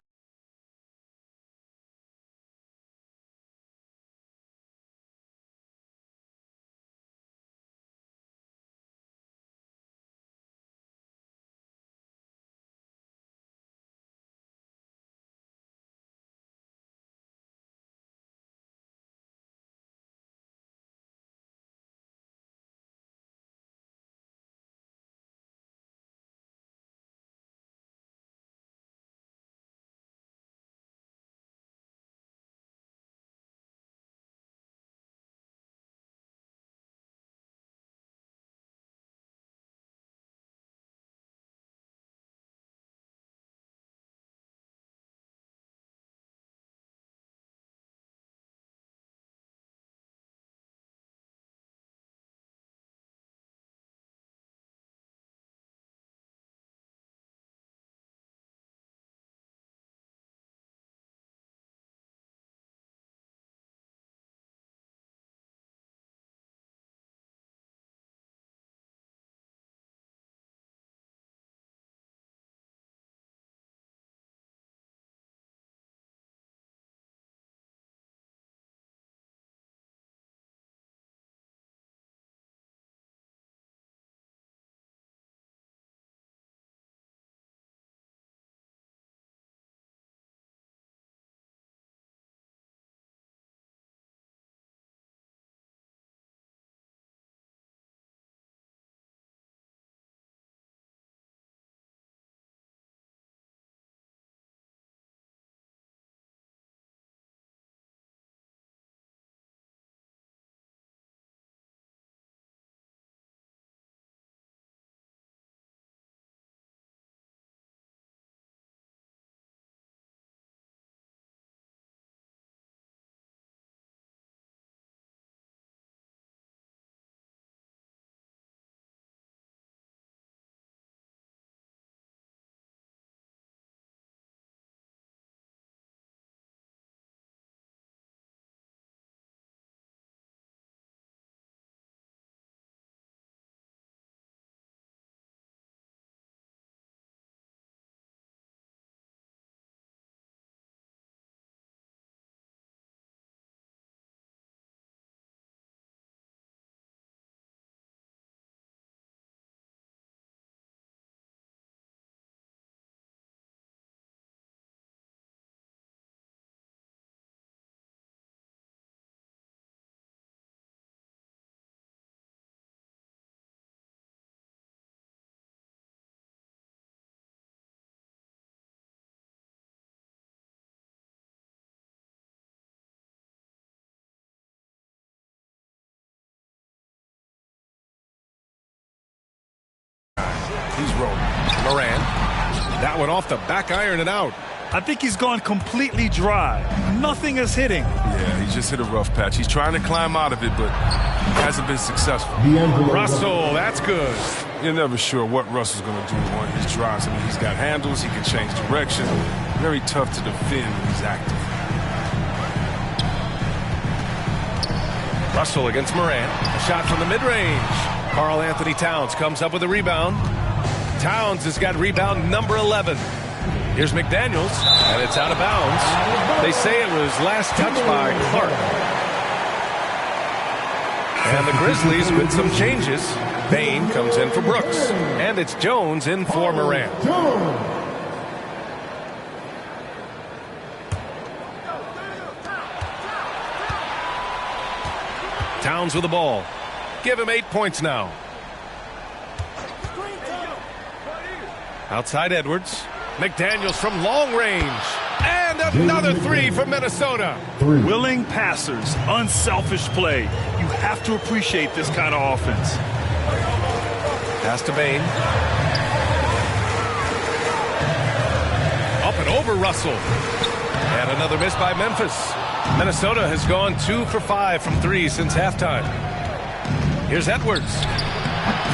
He's rolling. Morant. That one off the back iron and out. I think he's gone completely dry. Nothing is hitting. Yeah, he just hit a rough patch. He's trying to climb out of it, but hasn't been successful. Russell, that's good. You're never sure what Russell's going to do on his drives. I mean, he's got handles. He can change direction. Very tough to defend when he's active. Russell against Morant. A shot from the mid-range. Karl Anthony Towns comes up with a rebound. Towns has got rebound number 11. Here's McDaniels, and it's out of bounds. They say it was last touched by Clark. And the Grizzlies with some changes. Bain comes in for Brooks. And it's Jones in for Morant. Towns with the ball. Give him 8 points now. Outside Edwards. McDaniels from long range. And another three from Minnesota. Willing passers, unselfish play. You have to appreciate this kind of offense. Pass to Bain. Up and over Russell. And another miss by Memphis. Minnesota has gone 2 for 5 from 3 since halftime. Here's Edwards.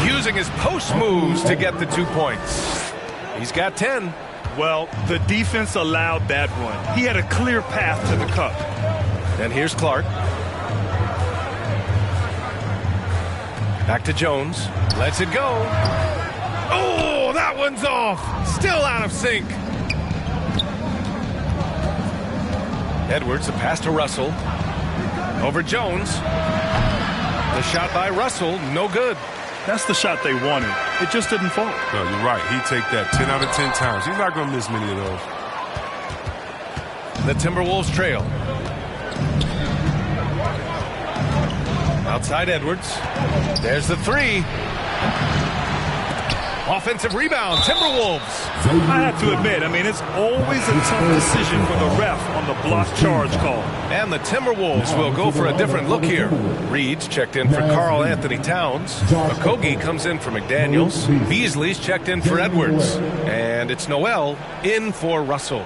Using his post moves to get the 2 points. He's got 10. Well, the defense allowed that one. He had a clear path to the cup. And here's Clark. Back to Jones. Lets it go. Oh, that one's off. Still out of sync. Edwards, a pass to Russell. Over Jones. The shot by Russell, no good. That's the shot they wanted. It just didn't fall. No, you're right. He'd take that 10 out of 10 times. He's not going to miss many of those. The Timberwolves trail. Outside Edwards. There's the three. Offensive rebound, Timberwolves. I have to admit, it's always a tough decision for the ref on the block charge call. And the Timberwolves will go for a different look here. Reed's checked in for Karl Anthony Towns. Okogie comes in for McDaniels. Beasley's checked in for Edwards. And it's Noel in for Russell.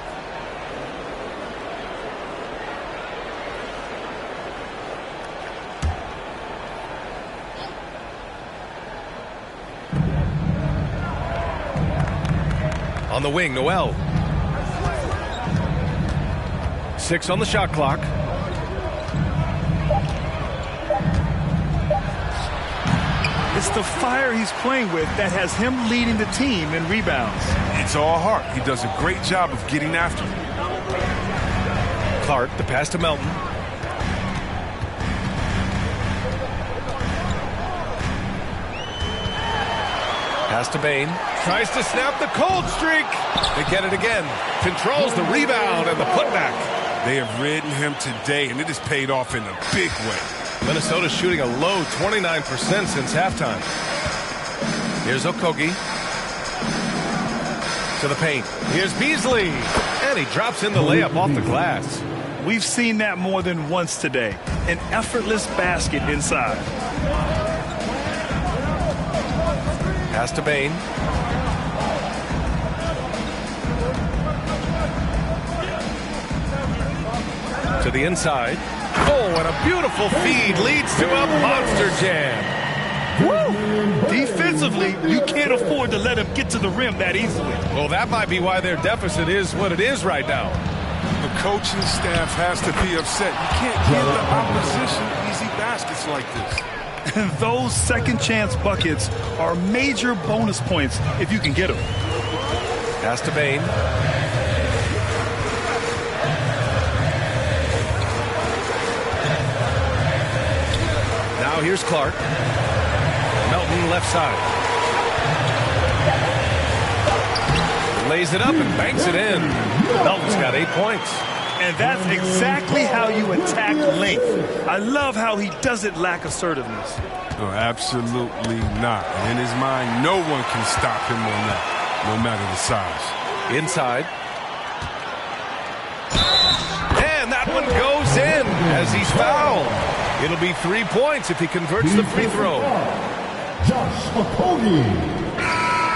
On the wing, Noel. 6 on the shot clock. It's the fire he's playing with that has him leading the team in rebounds. It's all heart. He does a great job of getting after it. Clark, the pass to Melton. Pass to Bain. Tries to snap the cold streak. They get it again. Controls the rebound and the putback. They have ridden him today, and it has paid off in a big way. Minnesota's shooting a low 29% since halftime. Here's Okogie. To the paint. Here's Beasley. And he drops in the layup off the glass. We've seen that more than once today. An effortless basket inside. Pass to Bain. To the inside. Oh, and a beautiful feed leads to a monster jam. Woo! Defensively, you can't afford to let him get to the rim that easily. Well, that might be why their deficit is what it is right now. The coaching staff has to be upset. You can't give the opposition easy baskets like this. And those second chance buckets are major bonus points if you can get them. Pass to Bain. Now here's Clark. Melton left side. Lays it up and banks it in. Melton's got 8 points. And that's exactly how you attack length. I love how he doesn't lack assertiveness. No, absolutely not. In his mind, no one can stop him on that, no matter the size. Inside. And that one goes in as he's fouled. It'll be 3 points if he converts the free throw. Josh Okogie.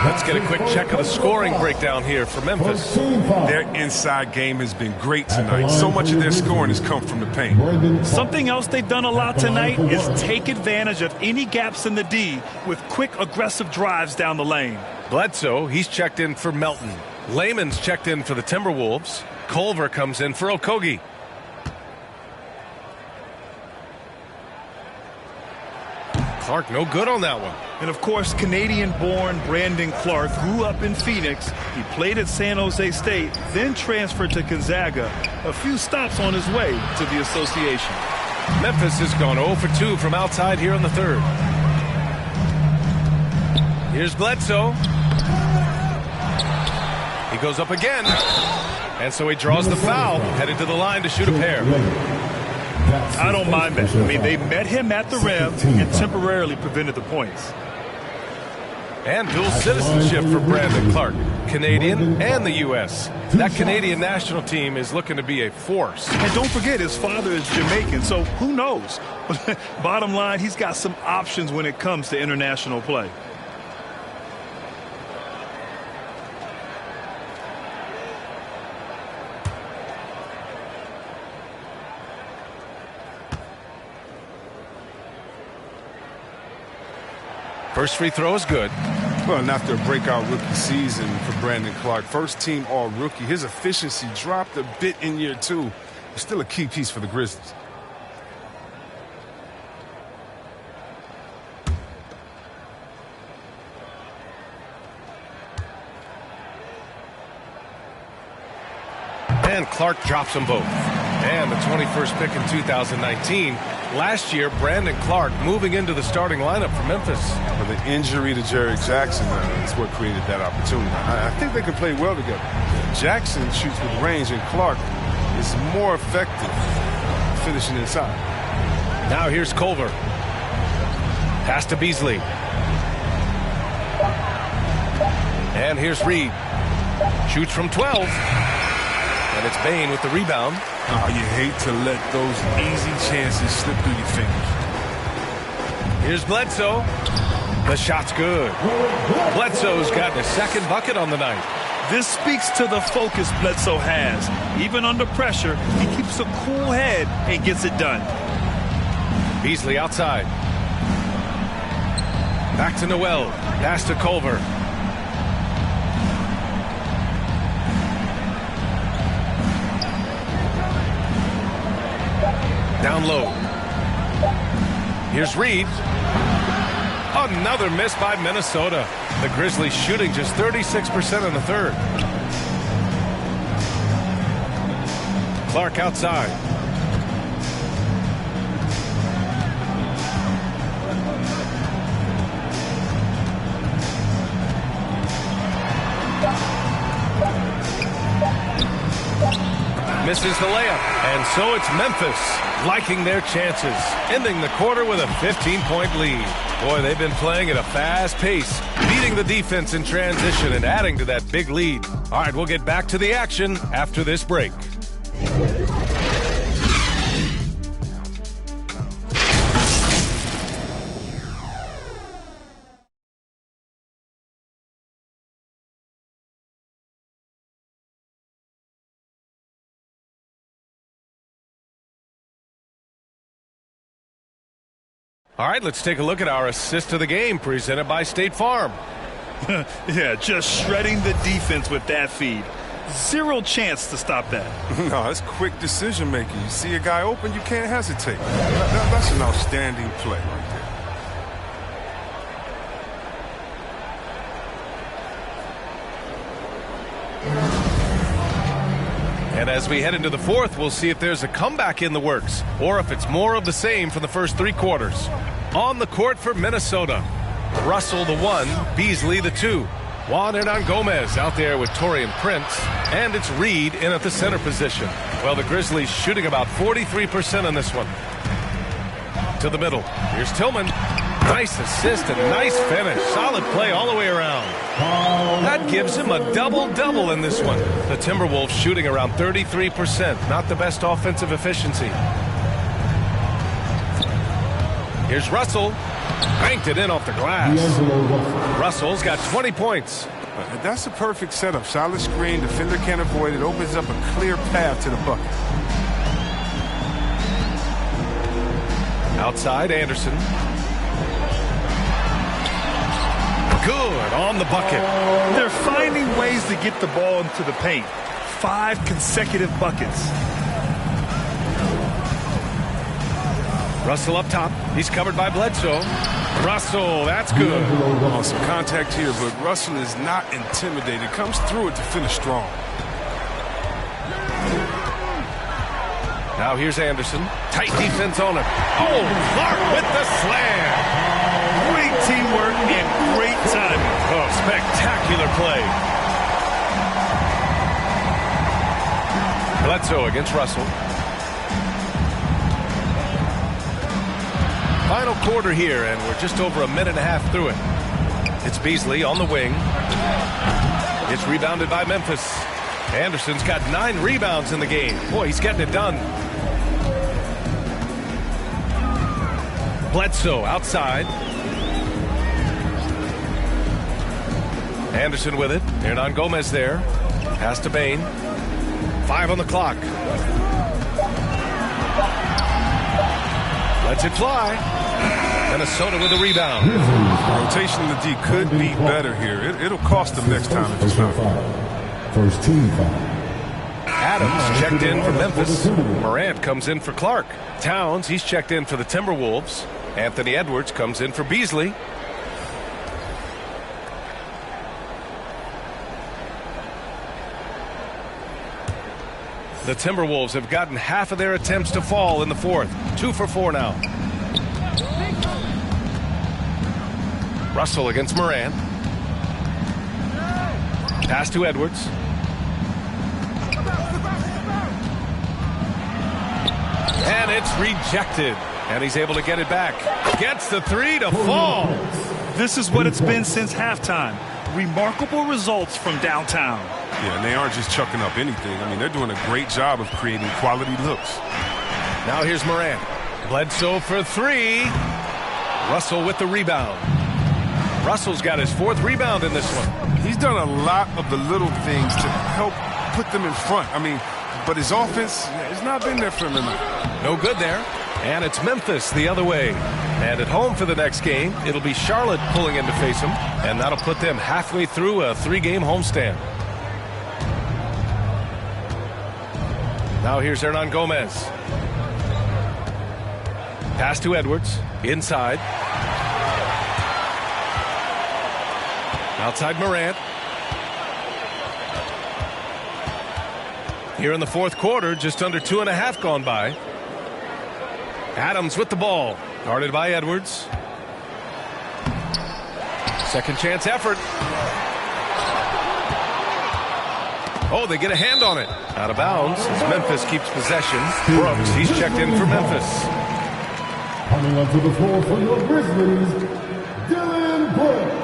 Let's get a quick check of the scoring breakdown here for Memphis. Their inside game has been great tonight. So much of their scoring has come from the paint. Something else they've done a lot tonight is take advantage of any gaps in the D with quick, aggressive drives down the lane. Bledsoe, he's checked in for Melton. Layman's checked in for the Timberwolves. Culver comes in for Okogie. Clark no good on that one. And of course, Canadian-born Brandon Clark grew up in Phoenix. He played at San Jose State, then transferred to Gonzaga. A few stops on his way to the association. Memphis has gone 0 for 2 from outside here in the third. Here's Bledsoe. He goes up again. And so he draws the foul, headed to the line to shoot a pair. I don't mind that. I mean, they met him at the rim and temporarily prevented the points. And dual citizenship for Brandon Clark, Canadian and the U.S. That Canadian national team is looking to be a force. And don't forget, his father is Jamaican, so who knows? Bottom line, he's got some options when it comes to international play. First free throw is good. Well, and after a breakout rookie season for Brandon Clark, first team all-rookie, his efficiency dropped a bit in year 2. It's still a key piece for the Grizzlies. And Clark drops them both. And the 21st pick in 2019. Last year, Brandon Clark moving into the starting lineup for Memphis. Well, the injury to Jerry Jackson is what created that opportunity. I think they can play well together. Jackson shoots with range, and Clark is more effective finishing inside. Now here's Culver. Pass to Beasley. And here's Reed. Shoots from 12. And it's Bain with the rebound. Oh, you hate to let those easy chances slip through your fingers. Here's Bledsoe. The shot's good. Bledsoe's gotten a second bucket on the night. This speaks to the focus Bledsoe has. Even under pressure, he keeps a cool head and gets it done. Beasley outside. Back to Noel. Pass to Culver. Down low. Here's Reed. Another miss by Minnesota. The Grizzlies shooting just 36% in the third. Clark outside. Misses the layup. And so it's Memphis liking their chances, ending the quarter with a 15-point lead. Boy, they've been playing at a fast pace, beating the defense in transition and adding to that big lead. All right, we'll get back to the action after this break. All right, let's take a look at our assist of the game presented by State Farm. Yeah, just shredding the defense with that feed. Zero chance to stop that. No, it's quick decision making. You see a guy open, you can't hesitate. That's an outstanding play right there. And as we head into the fourth, we'll see if there's a comeback in the works or if it's more of the same for the first three quarters. On the court for Minnesota, Russell the 1, Beasley the 2. Juan Hernan Gomez out there with Taurean Prince, and it's Reed in at the center position. Well, the Grizzlies shooting about 43% on this one. To the middle. Here's Tillman. Nice assist and nice finish. Solid play all the way around. That gives him a double-double in this one. The Timberwolves shooting around 33%. Not the best offensive efficiency. Here's Russell. Banked it in off the glass. Russell's got 20 points. That's a perfect setup. Solid screen. Defender can't avoid it. Opens up a clear path to the bucket. Outside, Anderson. Good on the bucket. They're finding ways to get the ball into the paint. 5 consecutive buckets. Russell up top. He's covered by Bledsoe. Russell, that's good. Some contact here, but Russell is not intimidated. Comes through it to finish strong. Now here's Anderson. Tight defense on him. Oh, Clark with the slam. Great teamwork and great timing. Oh, spectacular play. Bledsoe against Russell. Final quarter here, and we're just over a minute and a half through it. It's Beasley on the wing. It's rebounded by Memphis. Anderson's got 9 rebounds in the game. Boy, he's getting it done. Bledsoe outside. Anderson with it. Hernan Gomez there. Pass to Bain. 5 on the clock. Lets it fly. Minnesota with the rebound. Rotation in the D could be better here. It'll cost them next time if it's not. First team foul. Adams checked in for Memphis. Morant comes in for Clark. Towns, he's checked in for the Timberwolves. Anthony Edwards comes in for Beasley. The Timberwolves have gotten half of their attempts to fall in the fourth. 2 for 4 now. Russell against Morant. Pass to Edwards. And it's rejected. And he's able to get it back. Gets the 3 to fall. This is what it's been since halftime. Remarkable results from downtown. Yeah, and they aren't just chucking up anything. I mean, they're doing a great job of creating quality looks. Now here's Morant. Bledsoe for 3. Russell with the rebound. Russell's got his 4th rebound in this one. He's done a lot of the little things to help put them in front. I mean, but his offense has not been there for him. No good there. And it's Memphis the other way. And at home for the next game, it'll be Charlotte pulling in to face him. And that'll put them halfway through a 3-game homestand. Now here's Hernan Gomez. Pass to Edwards. Inside. Outside Morant. Here in the fourth quarter, just under 2.5 gone by. Adams with the ball. Guarded by Edwards. Second chance effort. Oh, they get a hand on it. Out of bounds as Memphis keeps possession. Brooks, he's checked in for Memphis. Coming onto the floor for your Grizzlies, Dylan Brooks.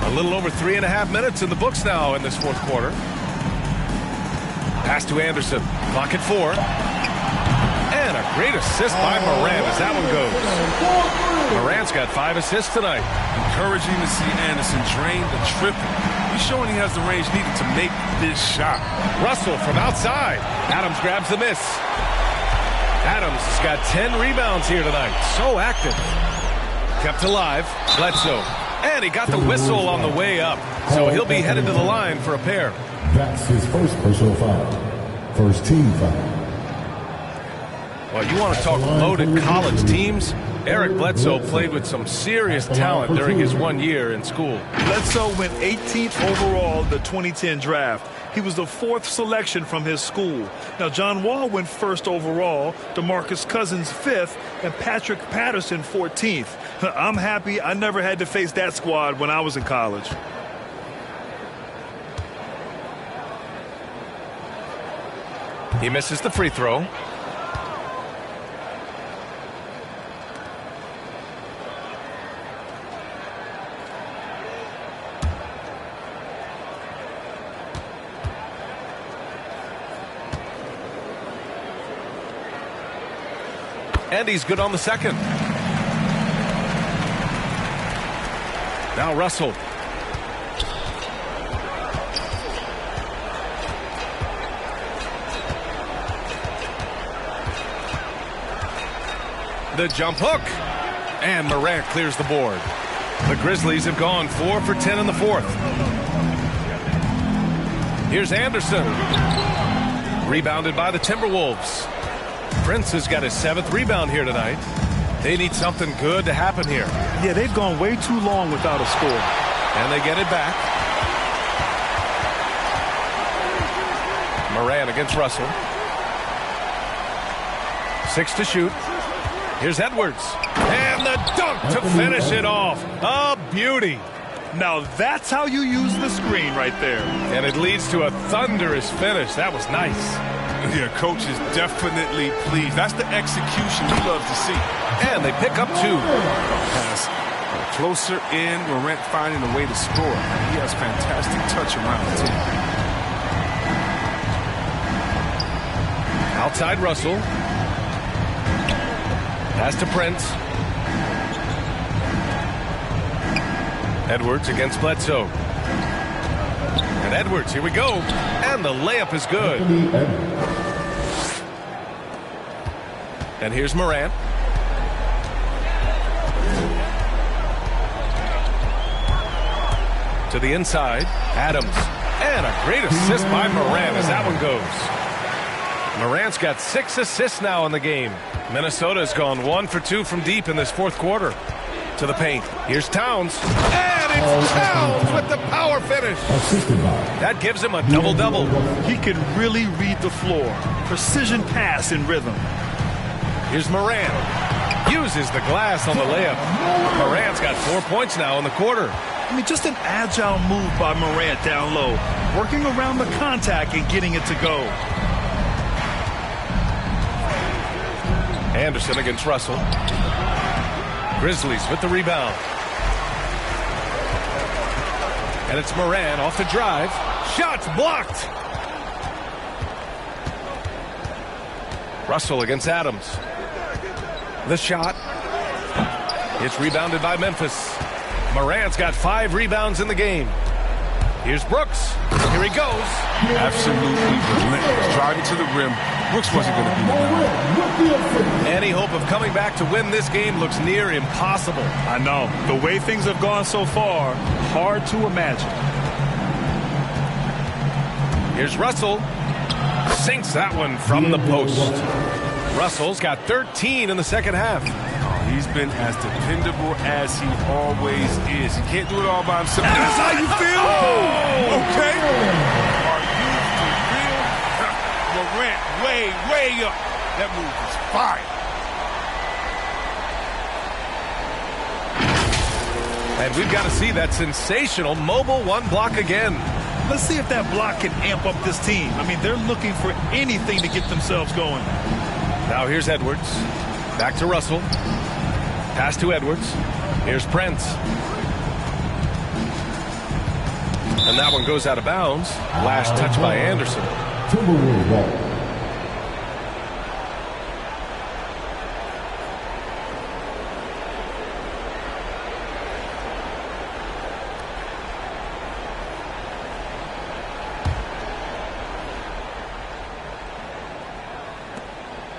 A little over 3.5 minutes in the books now in this fourth quarter. Pass to Anderson. Clock at 4. And a great assist by Morant as that one goes. Morant's got 5 assists tonight. Encouraging to see Anderson drain the triple. He's showing he has the range needed to make this shot. Russell from outside. Adams grabs the miss. Adams has got 10 rebounds here tonight. So active. Kept alive. Bledsoe. And he got the whistle on the way up. So he'll be headed to the line for a pair. That's his first personal foul. First team foul. Well, you want to talk loaded college teams? Eric Bledsoe played with some serious talent during his 1 year in school. Bledsoe went 18th overall in the 2010 draft. He was the 4th selection from his school. Now, John Wall went 1st overall, DeMarcus Cousins 5th, and Patrick Patterson 14th. I'm happy I never had to face that squad when I was in college. He misses the free throw. And he's good on the second. Now Russell. The jump hook. And Morant clears the board. The Grizzlies have gone 4 for 10 in the fourth. Here's Anderson. Rebounded by the Timberwolves. Prince has got his 7th rebound here tonight. They need something good to happen here. Yeah, they've gone way too long without a score. And they get it back. Morant against Russell. 6 to shoot. Here's Edwards. And the dunk to finish it off. A beauty. Now that's how you use the screen right there. And it leads to a thunderous finish. That was nice. Yeah, coach is definitely pleased. That's the execution we love to see. And they pick up 2. Pass closer in. Morant finding a way to score. He has fantastic touch around the team. Outside Russell. Pass to Prince. Edwards against Bledsoe. And Edwards, here we go. And the layup is good. And here's Morant. To the inside. Adams. And a great assist by Morant as that one goes. Morant's got 6 assists now in the game. Minnesota has gone 1 for 2 from deep in this fourth quarter. To the paint. Here's Towns. And it's Towns with the power finish. That gives him a double-double. He can really read the floor. Precision pass in rhythm. Here's Morant. Uses the glass on the layup. Morant's got 4 points now in the quarter. I mean, just an agile move by Morant down low. Working around the contact and getting it to go. Anderson against Russell. Grizzlies with the rebound. And it's Morant off the drive. Shots blocked. Russell against Adams. The shot. It's rebounded by Memphis. Morant's got 5 rebounds in the game. Here's Brooks. Here he goes. Absolutely relentless. Driving to the rim. Brooks wasn't going to be there. Any hope of coming back to win this game looks near impossible. I know. The way things have gone so far, hard to imagine. Here's Russell. Sinks that one from the post. Russell's got 13 in the second half. He's been as dependable as he always is. He can't do it all by himself. That's how you feel? Oh, okay. Are you for real? Morant way up. That move is fire. And we've got to see that sensational mobile 1 block again. Let's see if that block can amp up this team. I mean, they're looking for anything to get themselves going. Now here's Edwards. Back to Russell. Pass to Edwards. Here's Prince. And that one goes out of bounds. Last touch by Anderson.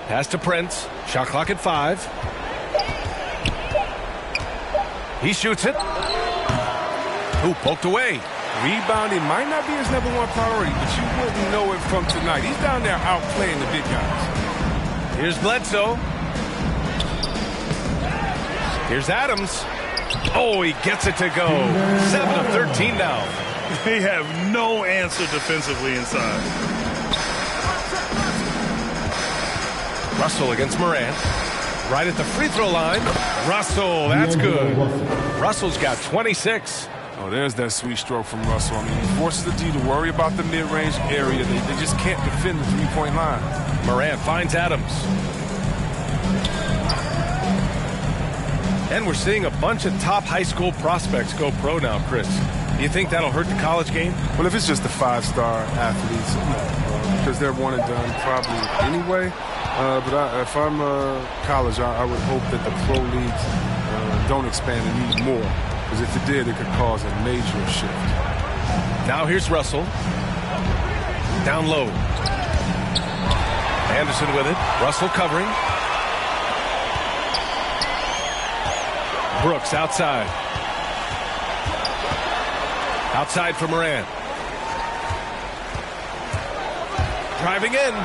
Pass to Prince. Shot clock at 5. He shoots it. Ooh, poked away. Rebounding might not be his #1 priority, but you wouldn't know it from tonight. He's down there outplaying the big guys. Here's Bledsoe. Here's Adams. Oh, he gets it to go. 7 of 13 now. They have no answer defensively inside. Russell against Morant. Right at the free throw line. Russell, that's good. Russell's got 26. Oh, there's that sweet stroke from Russell. I mean, he forces the D to worry about the mid-range area. They just can't defend the three-point line. Morant finds Adams. And we're seeing a bunch of top high school prospects go pro now, Chris. Do you think that'll hurt the college game? Well, if it's just the 5-star athletes, because they're one and done probably anyway. But if I'm college, I would hope that the pro leagues don't expand it even more. Because if it did, it could cause a major shift. Now here's Russell. Down low. Anderson with it. Russell covering. Brooks outside. Outside for Morant. Driving in.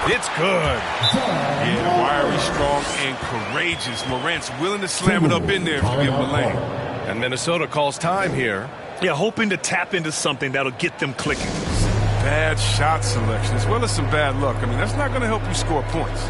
It's good. Yeah, wiry, strong, and courageous. Morant's willing to slam it up in there if you give him a lane. And Minnesota calls time here. Yeah, hoping to tap into something that'll get them clicking. Bad shot selection as well as some bad luck. I mean, that's not going to help you score points.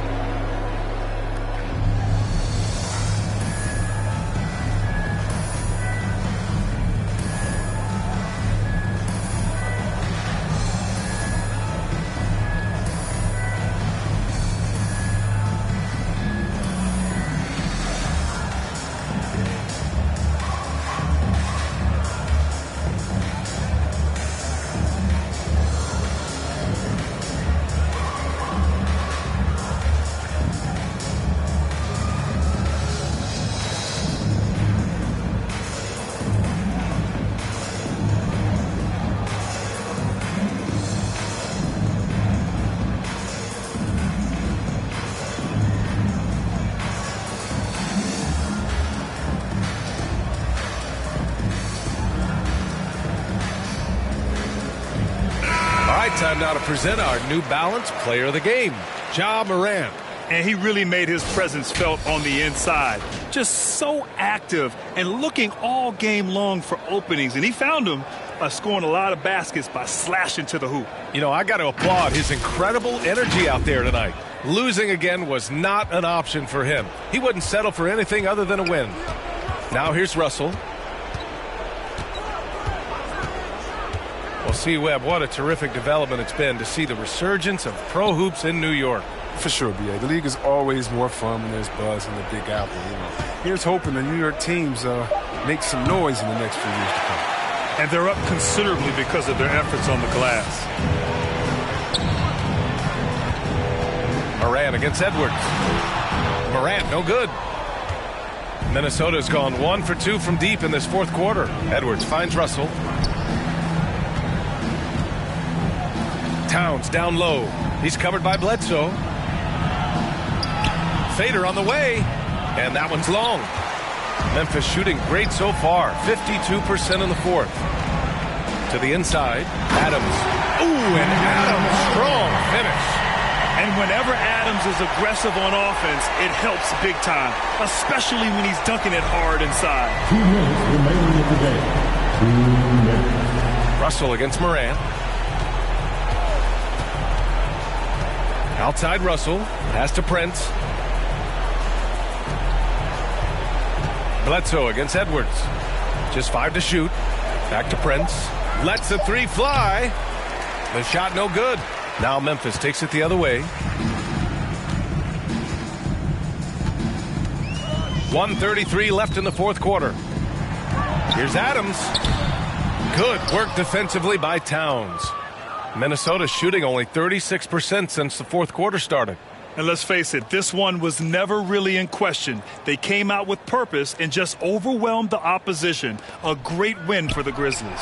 Time now to present our New Balance Player of the Game, Ja Morant. And he really made his presence felt on the inside. Just so active and looking all game long for openings. And he found them by scoring a lot of baskets by slashing to the hoop. You know, I got to applaud his incredible energy out there tonight. Losing again was not an option for him. He wouldn't settle for anything other than a win. Now here's Russell. Well, see, Webb, what a terrific development it's been to see the resurgence of pro hoops in New York. For sure, B.A. The league is always more fun when there's buzz in the Big Apple. You know, here's hoping the New York teams make some noise in the next few years to come. And they're up considerably because of their efforts on the glass. Morant against Edwards. Morant, no good. Minnesota's gone 1 for 2 from deep in this fourth quarter. Edwards finds Russell. Towns down low. He's covered by Bledsoe. Fader on the way. And that one's long. Memphis shooting great so far. 52% in the fourth. To the inside. Adams. Ooh, and Adams. Strong finish. And whenever Adams is aggressive on offense, it helps big time. Especially when he's dunking it hard inside. 2 minutes remaining in the game. 2 minutes. Russell against Morant. Outside Russell. Pass to Prince. Bledsoe against Edwards. Just 5 to shoot. Back to Prince. Lets the 3 fly. The shot no good. Now Memphis takes it the other way. 1:33 left in the fourth quarter. Here's Adams. Good work defensively by Towns. Minnesota shooting only 36% since the fourth quarter started. And let's face it, this one was never really in question. They came out with purpose and just overwhelmed the opposition. A great win for the Grizzlies.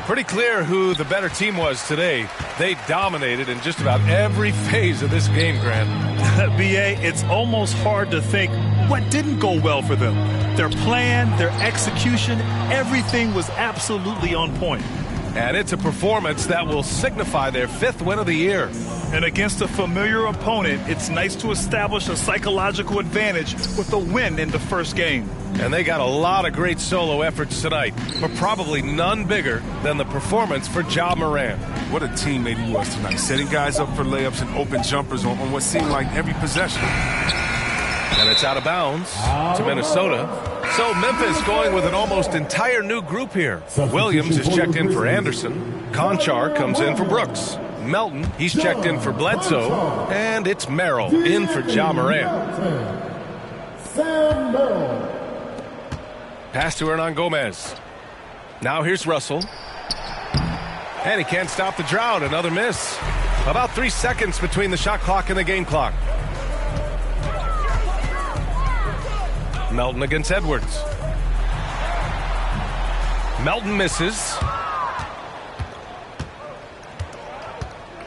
Pretty clear who the better team was today. They dominated in just about every phase of this game, Grant. B.A., it's almost hard to think what didn't go well for them. Their plan, their execution, everything was absolutely on point. And it's a performance that will signify their 5th win of the year. And against a familiar opponent, it's nice to establish a psychological advantage with a win in the first game. And they got a lot of great solo efforts tonight, but probably none bigger than the performance for Ja Morant. What a teammate he was tonight, setting guys up for layups and open jumpers on what seemed like every possession. And it's out of bounds to Minnesota. So Memphis going with an almost entire new group here. Williams is checked in for Anderson. Conchar comes in for Brooks. Melton, he's checked in for Bledsoe. And it's Merrill in for Ja Morant. Pass to Hernan Gomez. Now here's Russell. And he can't stop the drought. Another miss. About 3 seconds between the shot clock and the game clock. Melton against Edwards. Melton misses.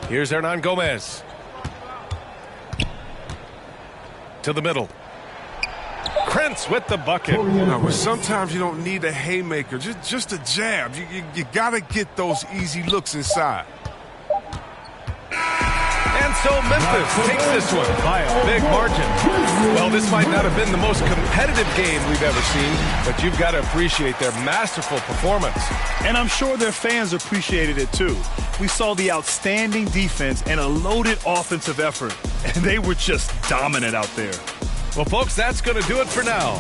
Here's Hernan Gomez. To the middle. Krentz with the bucket. But sometimes you don't need a haymaker, just a jab. You got to get those easy looks inside. And so Memphis takes this one by a big margin. Well, this might not have been the most competitive game we've ever seen, but you've got to appreciate their masterful performance. And I'm sure their fans appreciated it too. We saw the outstanding defense and a loaded offensive effort, and they were just dominant out there. Well, folks, that's going to do it for now.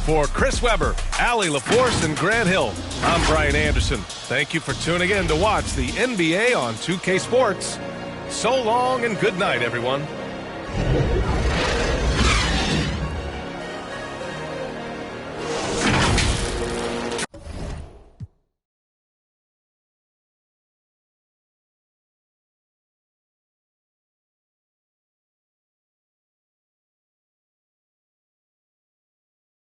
For Chris Webber, Allie LaForce, and Grant Hill, I'm Brian Anderson. Thank you for tuning in to watch the NBA on 2K Sports. So long and good night, everyone.